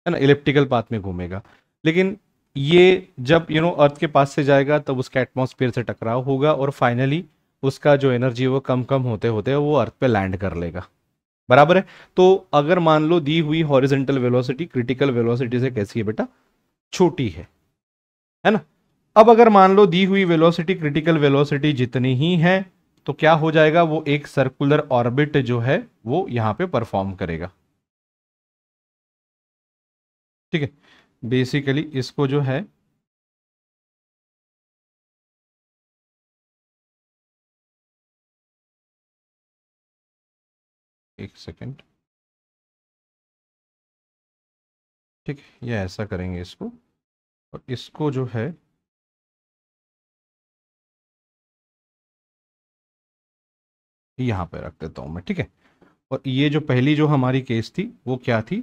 Speaker 1: है ना, इलिप्टिकल पाथ में घूमेगा। लेकिन ये जब अर्थ के पास से जाएगा तब उसका एटमॉस्फेयर से टकराव होगा और फाइनली उसका जो एनर्जी है वो कम कम होते होते वो अर्थ पे लैंड कर लेगा, बराबर है। तो अगर मान लो दी हुई हॉरिजॉन्टल वेलोसिटी क्रिटिकल वेलोसिटी से कैसी है बेटा, छोटी है ना। अब अगर मान लो दी हुई वेलोसिटी क्रिटिकल वेलोसिटी जितनी ही है तो क्या हो जाएगा, वो एक सर्कुलर ऑर्बिट जो है वो यहां पे परफॉर्म करेगा। ठीक है, बेसिकली इसको जो है एक सेकेंड, ठीक है, ये ऐसा करेंगे इसको, और इसको जो है यहां पे रख देता हूं मैं। ठीक है, और ये जो पहली जो हमारी केस थी वो क्या थी,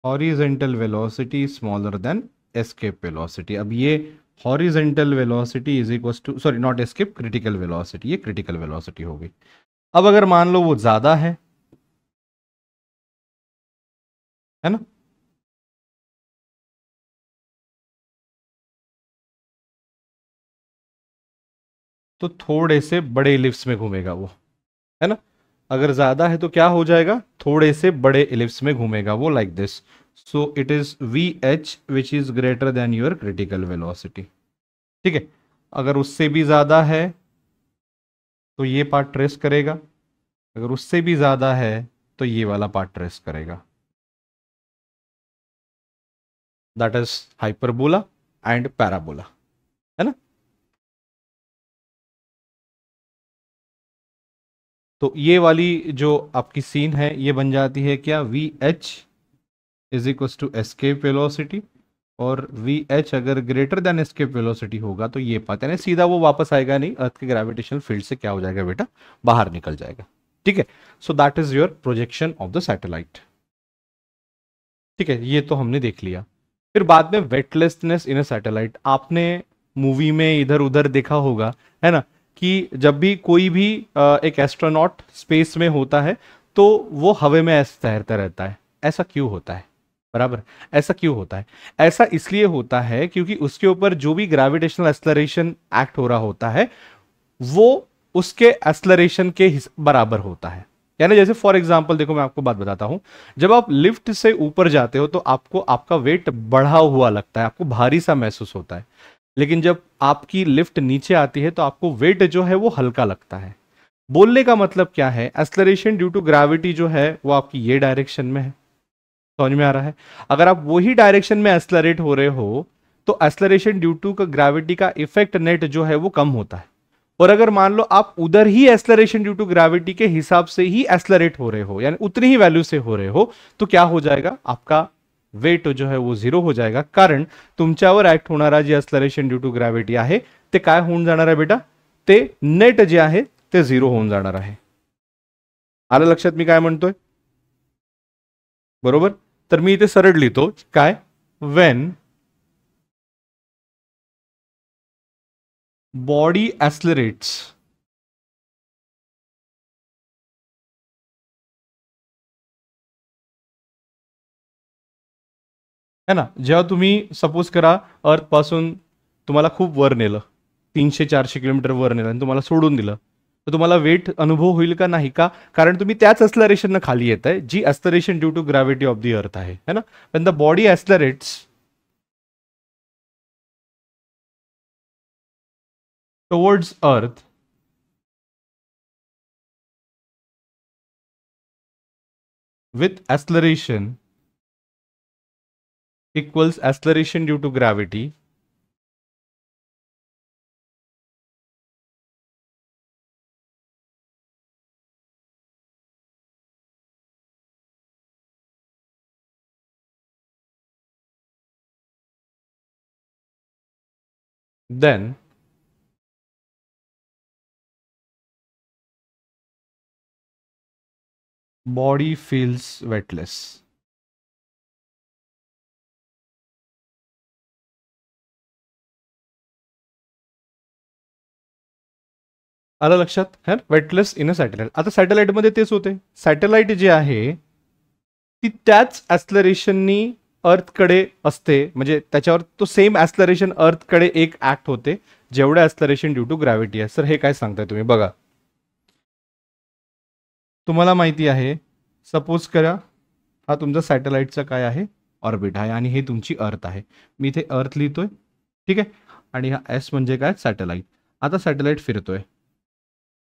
Speaker 1: horizontal velocity smaller than escape velocity. अब ये horizontal velocity is equal to, sorry not escape, critical velocity, ये क्रिटिकल वेलोसिटी हो गई। अब अगर मान लो वो ज्यादा है ना, तो थोड़े से बड़े इलिप्स में घूमेगा वो, है ना। अगर ज्यादा है तो क्या हो जाएगा, थोड़े से बड़े इलिप्स में घूमेगा वो, like this. So it is V H which is greater than your critical velocity. ठीक है, अगर उससे भी ज्यादा है तो ये पार्ट ट्रेस करेगा, अगर उससे भी ज्यादा है तो ये वाला पार्ट ट्रेस करेगा, that is hyperbola and parabola, है ना। तो ये वाली जो आपकी सीन है ये बन जाती है क्या, V H is equal to escape velocity, और वी एच अगर ग्रेटर देन एस्केप वेलोसिटी होगा तो ये पाते हैं सीधा वो वापस आएगा नहीं, अर्थ के ग्रेविटेशनल फील्ड से क्या हो जाएगा बेटा, बाहर निकल जाएगा। ठीक है, so that is your projection of the satellite. ठीक है, ये तो हमने देख लिया। फिर बाद में वेटलेसनेस इन अ सैटेलाइट, आपने मूवी में इधर उधर देखा होगा, है ना, कि जब भी कोई भी एक एस्ट्रोनॉट स्पेस में होता है तो वो हवा में ऐसे तैरता रहता है। ऐसा क्यों होता है? बराबर, ऐसा क्यों होता है? ऐसा इसलिए होता है क्योंकि उसके ऊपर जो भी ग्रेविटेशनल एक्सलरेशन एक्ट हो रहा होता है वो उसके एक्सलरेशन के बराबर होता है। यानी जैसे फॉर एग्जांपल देखो, मैं आपको बात बताता हूं, जब आप लिफ्ट से ऊपर जाते हो तो आपको आपका वेट बढ़ा हुआ लगता है, आपको भारी सा महसूस होता है। लेकिन जब आपकी लिफ्ट नीचे आती है तो आपको वेट जो है वो हल्का लगता है। बोलने का मतलब क्या है? एक्सलरेशन ड्यू टू ग्रेविटी जो है वो आपकी ये डायरेक्शन में है। समझ में आ रहा है? अगर आप वही डायरेक्शन में एक्सलरेट हो रहे हो तो एक्सलरेशन ड्यू टू ग्रेविटी का इफेक्ट नेट जो है वो कम होता है। और अगर मान लो आप उधर ही एक्सलरेशन ड्यू टू ग्रेविटी के हिसाब से ही एक्सलरेट हो रहे हो, यानी उतनी ही वैल्यू से हो रहे हो, तो क्या हो जाएगा? आपका वेट जो है वो झिरो हो जाएगा, कारण तुमच्यावर ऍक्ट होणारा जे एक्सलरेशन ड्यू टू ग्रॅव्हिटी आहे ते काय होऊन जाणार आहे बेटा? ते नेट जे आहे ते झिरो होऊन जाणार आहे। आलं लक्षात मी काय म्हणतोय? बरोबर? तर मी इथे सरळ लिहितो काय, वेन बॉडी एक्सलरेट्स है ना, जेव्हा तुम्ही सपोज करा अर्थ पासून तुम्हाला खूप वर नेलं, 300-400 किलोमीटर वर नेलं आणि तुम्हाला सोडून दिलं, तर तुम्हाला वेट अनुभव होईल का? नाही का? कारण तुम्ही त्याच एक्सलरेशन खाली येत आहे G acceleration due to gravity of the earth आहे, है ना? When the body accelerates towards earth with acceleration equals acceleration due to gravity, then body feels weightless. आलं लक्षात? है वेटलेस इन अ सॅटेलाइट। आता सॅटेलाइट मध्ये तेच होते, सॅटेलाइट जे आहे ती त्याच ऍक्सलरेशननी अर्थकडे असते, म्हणजे त्याच्यावर तो सेम ऍक्सलरेशन अर्थकडे एक ऍक्ट होते जेवढं ऍक्सलरेशन ड्यू टू ग्रॅव्हिटी आहे। सर हे काय सांगताय तुम्ही? बघा, तुम्हाला माहिती आहे, सपोज करा हा तुमचा सॅटेलाइटचा काय आहे? ऑर्बिट आहे, आणि हे तुमची अर्थ आहे। मी इथे अर्थ लिहितोय, ठीक आहे, आणि हा एस म्हणजे काय? सॅटेलाइट। आता सॅटेलाइट फिरतोय,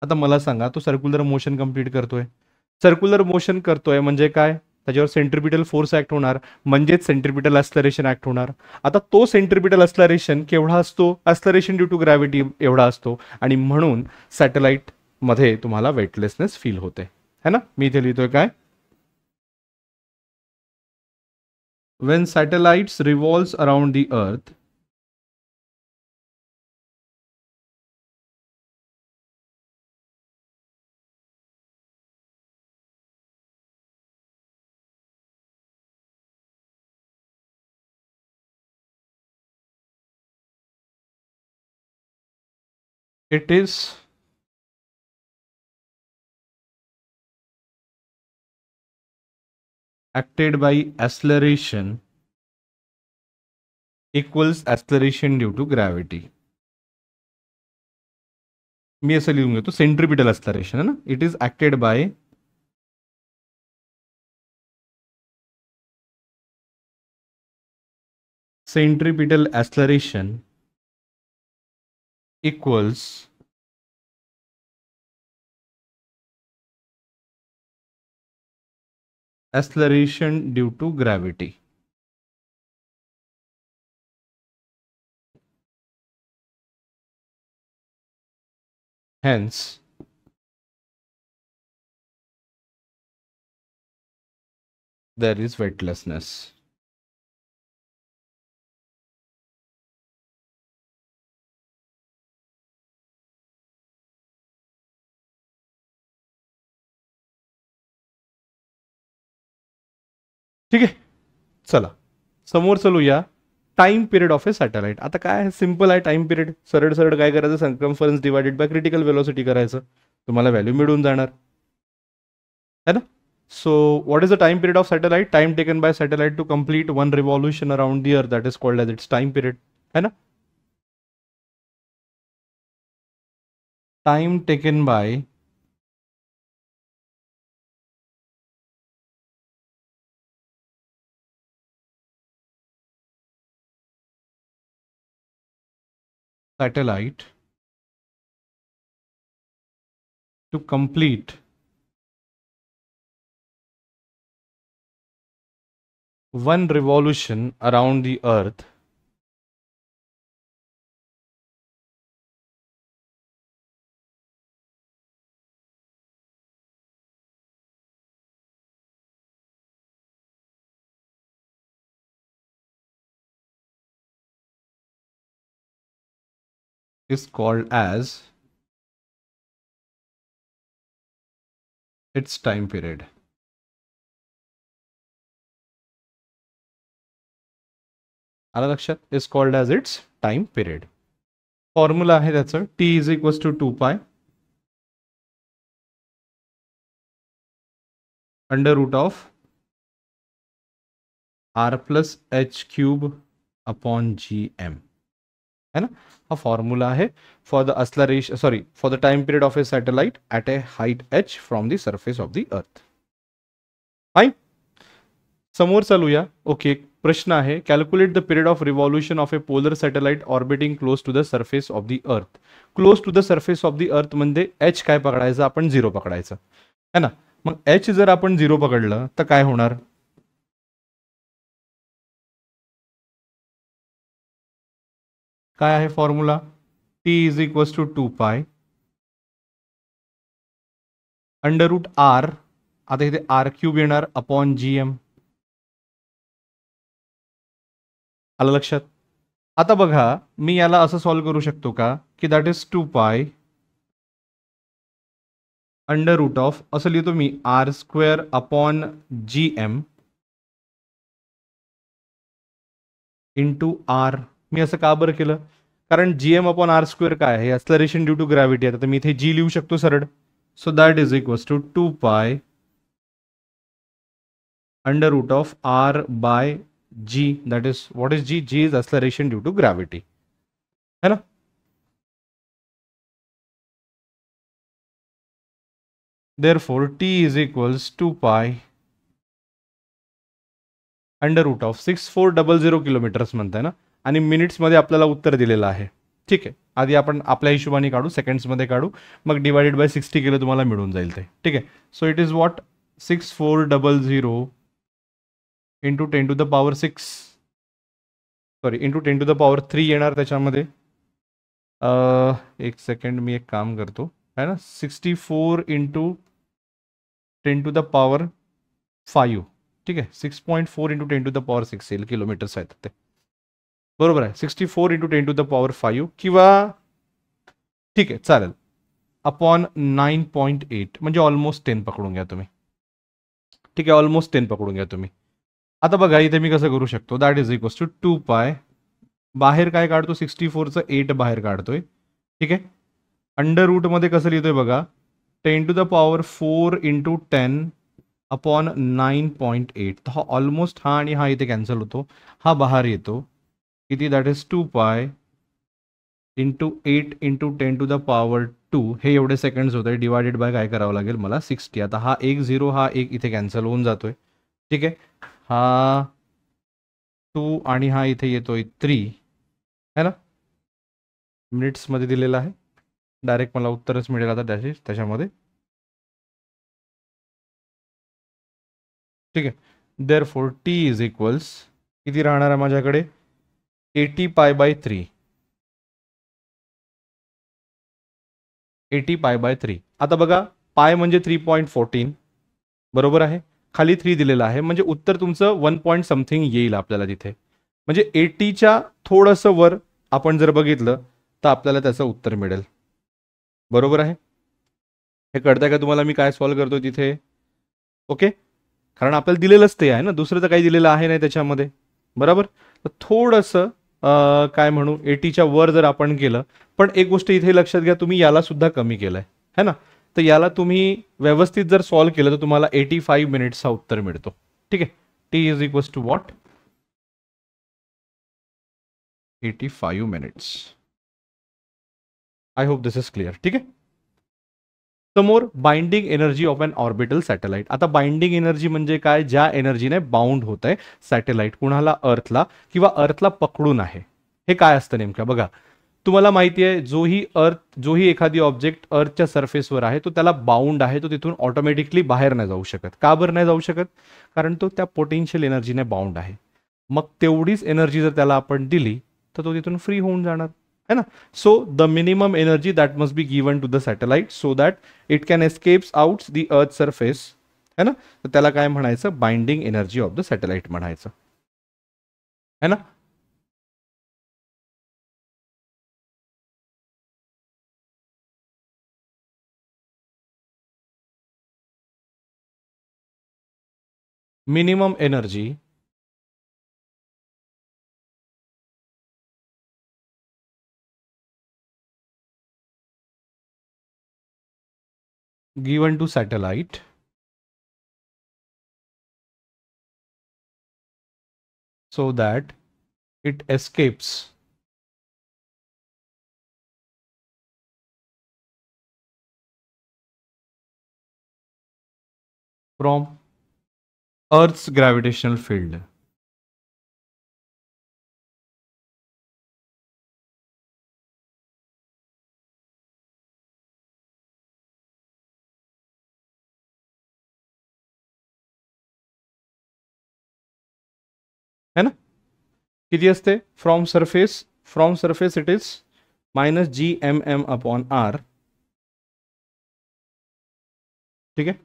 Speaker 1: आता मला सांगा तो सर्क्युलर मोशन कंप्लीट करतोय। सर्क्युलर मोशन करतोय म्हणजे काय? त्याच्यावर सेंट्रिपिटल फोर्स ऍक्ट होणार, म्हणजेच सेंट्रिपिटल ऍक्सलरेशन ऍक्ट होणार। आता तो सेंट्रिपिटल ऍक्सलरेशन केवढा असतो? ऍक्सलरेशन ड्यू टू ग्रॅव्हिटी एवढा असतो, आणि म्हणून सॅटेलाइट मध्ये तुम्हाला वेटलेसनेस फील होते, है ना? मी इथे लिहितोय काय, when satellites revolves around the earth, it is acted by acceleration equals acceleration due to gravity. मी असं लिहून घेतो, सेंट्रिपिटल एक्सलरेशन है ना, it is acted by centripetal acceleration equals acceleration due to gravity. Hence there is weightlessness. ठीक आहे, चला समोर चलूया, time period of a satellite. आता काय आहे? सिंपल आहे टाइम पिरियड, सरळ सरळ काय करायचं? Circumference divided by critical velocity करायचं, तुम्हाला व्हॅल्यू मिळून जाणार, है ना? So what is the time period of satellite? Time taken by satellite to complete one revolution around the earth, that is called as its time period, है ना? Time taken by satellite to complete one revolution around the earth is called as its time period. आलं लक्षात? Is called as its time period. Formula आहे त्याचं t is equals to 2 pi under root of r plus h cube upon gm, है ना? हा formula आहे for the acceleration, sorry, for the time period of a satellite at a height h from the surface of the earth. Fine, समोर चालूया. Okay, प्रश्न आहे, calculate the period of revolution of a polar satellite orbiting close to the surface of the earth. Close to the surface of the earth म्हणजे H काय पकडायचं आपण? 0 पकडायचं, है ना? मग एच जर आपण 0 पकडलं तर काय होणार? काय आहे formula? t is equals to 2 pi under root r, आता इथे r क्यूब येणार अपॉन gm. आलं लक्षात? आता बघा, मी याला असं सॉल्व्ह करू शकतो का की that is 2 pi under root of, असं लिहितो मी, r square upon gm into r. मी असं का बरं केलं? कारण gm अपॉन r स्क्वेअर काय आहे? ॲक्सलरेशन ड्यू टू ग्रॅव्हिटी आहे. तर मी इथे g लिहू शकतो सरळ. So that is equals to 2 pi under root of r by g, that is, what is g? g is acceleration due to gravity, है ना? Therefore t is equals 2 pi under root of 6400 kilometres म्हणताय ना, आणि minutes मध्ये आपल्याला उत्तर दिलेलं आहे. ठीक आहे, आधी आपण आपल्या हिशोबाने काढू, सेकंड्स मध्ये काढू, मग डिवाइडेड बाय 60 केलं तुम्हाला मिळून जाईल ते. ठीक आहे, so it is what? 6400 into 10 to the power 6, sorry, into 10 to the power 3 येणार त्याच्यामध्ये. एक सेकंड, मी एक काम करतो, है ना? 64 इंटू 10 टू द पॉवर 5, ठीक आहे, 6.4 इंटू 10 टू द पॉवर 6 येईल, किलोमीटर्स आहेत ते, बरोबर आहे. 64 इंटू 10 टू द पॉवर 5 किंवा, ठीक आहे, चालेल, अपॉन 9.8 म्हणजे ऑलमोस्ट 10 पकडून घ्या तुम्ही. ठीक आहे, ऑलमोस्ट 10 पकडून घ्या तुम्ही. आता बघा इथे मी कसं करू शकतो? दॅट इज इक्वल्स टू 2 पाय, बाहेर काय काढतो? 64चं 8 बाहेर काढतोय. ठीक आहे, अंडर रूटमध्ये कसं लिहितोय बघा? 10 to the power 4 into 10 upon 9.8. तर हा ऑलमोस्ट, हा आणि हा इथे कॅन्सल होतो, हा बाहेर येतो. किती? That is 2 pi into 8 into 10 to the power 2. हे एवढे सेकंड्स होत आहे, डिवायडेड बाय काय करावं लागेल मला? 60. आता हा 1 0, हा 1 इथे कॅन्सल होऊन जातोय. ठीक आहे, हा 2 आणि हा इथे येतोय 3, है ना? मिनिट्समध्ये दिलेला आहे, डायरेक्ट मला उत्तरच मिळेल आता त्याच्यामध्ये. ठीक आहे, देअरफॉर टी इज इक्वल्स, किती राहणार आहे माझ्याकडे? 80 पाय बाय 3. 80 pi by 3. आता बघा, पाय म्हणजे 3.14, बरोबर आहे, खाली 3 दिलेलं आहे, म्हणजे उत्तर तुमचं 1 पॉईंट समथिंग येईल आपल्याला तिथे. म्हणजे 80च्या थोडंसं वर आपण जर बघितलं तर आपल्याला त्याचं उत्तर मिळेल, बरोबर आहे. हे कळतंय का तुम्हाला मी काय सॉल्व्ह करतोय तिथे? ओके, कारण आपल्याला दिलेलंच ते आहे ना, दुसरं तर काही दिलेलं आहे नाही त्याच्यामध्ये, बरोबर. तर थोडंसं काय म्हणू, 80च्या वर जर आपण केलं, पण एक गोष्ट इथे लक्षात घ्या, तुम्ही याला सुद्धा कमी केलंय, है ना? तर याला तुम्ही व्यवस्थित जर सॉल्व्ह केलं तर तुम्हाला 85 मिनिट्सचा उत्तर मिळतो. ठीक आहे. T is equals to what? 85 minutes. I hope this is clear. ठीक आहे. समोर binding energy of an orbital satellite. आता बाइंडिंग एनर्जी म्हणजे काय? ज्या एनर्जीने बाउंड होत आहे सॅटेलाइट कुणाला? अर्थला, किंवा अर्थला पकडून आहे. हे काय असतं नेमकं बघा. तुम्हाला माहिती आहे जोही एखादी ऑब्जेक्ट अर्थच्या सरफेसवर आहे तो त्याला बाउंड आहे, तो तिथून ऑटोमॅटिकली बाहेर नाही जाऊ शकत. का बरं नाही जाऊ शकत? कारण तो त्या पोटेन्शियल एनर्जीने बाउंड आहे. मग तेवढीच एनर्जी जर त्याला आपण दिली तर तो तिथून फ्री होऊन जाणार है ना. So the minimum energy that must be given to the satellite so that it can escapes out the earth surface है ना. तर त्याला काय म्हणायचं? Binding energy of the satellite म्हणायचं है ना. Minimum energy given to satellite so that it escapes from Earth's gravitational field. है ना. किती असते? From surface it is minus GMM upon R. ठीक आहे.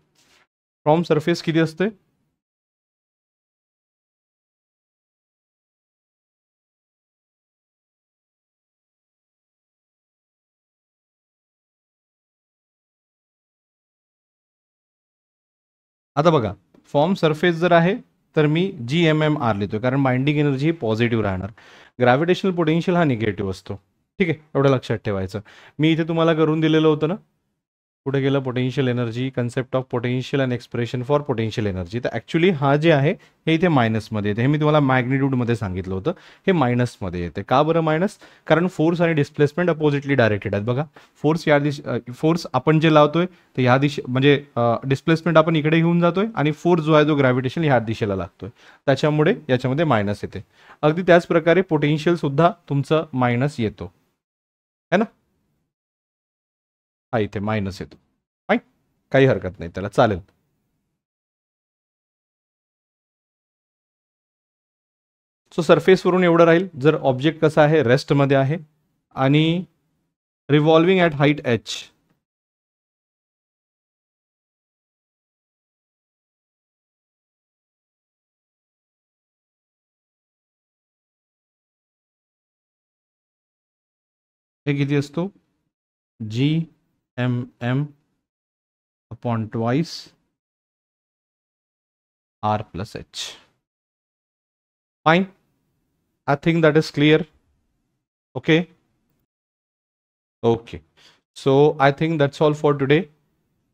Speaker 1: फ्रॉम सरफेस किती असते? आता बघा, फॉर्म सरफेस जर आहे तर मी GMM R लिहितोय कारण बाइंडिंग एनर्जी ही पॉझिटिव्ह राहणार. ग्रॅव्हिटेशनल पोटेन्शियल हा निगेटिव्ह असतो. ठीक आहे, एवढं लक्षात ठेवायचं. मी इथे तुम्हाला करून दिलेलं होतं ना, कुठे गेलं? Potential energy, concept of potential and expression for potential energy. तर ॲक्च्युली हा जे आहे हे इथे मायनसमध्ये येते. हे मी तुम्हाला मॅग्निट्यूडमध्ये सांगितलं होतं, हे मायनसमध्ये येते. का बरं मायनस? कारण फोर्स आणि डिस्प्लेसमेंट अपोजिटली डायरेक्टेड आहेत. बघा, फोर्स आपण जे लावतोय ते ह्या म्हणजे डिस्प्लेसमेंट आपण इकडे घेऊन जातोय आणि फोर्स जो आहे जो ग्रॅव्हिटेशन ह्या दिशेला लागतोय, त्याच्यामुळे याच्यामध्ये मायनस येते. अगदी त्याच प्रकारे पोटेन्शियल सुद्धा तुमचं मायनस येतो है ना. हा इथे मायनस येतो. फाईन, काही हरकत नाही, त्याला चालेल. सो सरफेसवरून एवढं राहील. जर ऑब्जेक्ट कसा आहे? रेस्टमध्ये आहे आणि रिव्हॉल्विंग ॲट हाईट h. हे किती असतो? GMM upon twice R plus H. Fine, I think that is clear. Okay okay. So I think that's all for today.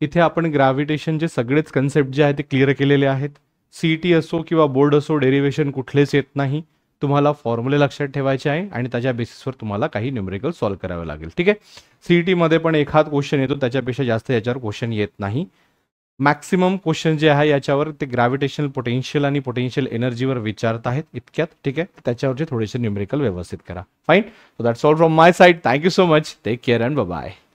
Speaker 1: इथे आपण ग्रॅव्हिटेशनचे सगळेच कन्सेप्ट जे आहेत ते क्लिअर केलेले आहेत. CET असो किंवा बोर्ड असो, डेरिव्हेशन कुठलेच येत नाही. तुम्हाला फॉर्म्युले लक्षात ठेवायचे आहे आणि त्याच्या बेसिसवर तुम्हाला काही न्यूमेरिकल सॉल्व्ह करावे लागेल. ठीक आहे. CET मध्ये पण एखाद क्वेश्चन येतो, त्याच्यापेक्षा जास्त याच्यावर क्वेश्चन येत नाही. मॅक्सिमम क्वेश्चन जे आहे याच्यावर ते ग्रॅव्हिटेशनल पोटेन्शियल आणि पोटेन्शियल एनर्जीवर विचारत आहेत इतक्यात. ठीक आहे, त्याच्यावरचे थोडेसे न्यूमेरिकल व्यवस्थित करा. Fine. So that's all from my side. Thank you so much. Take care and bye.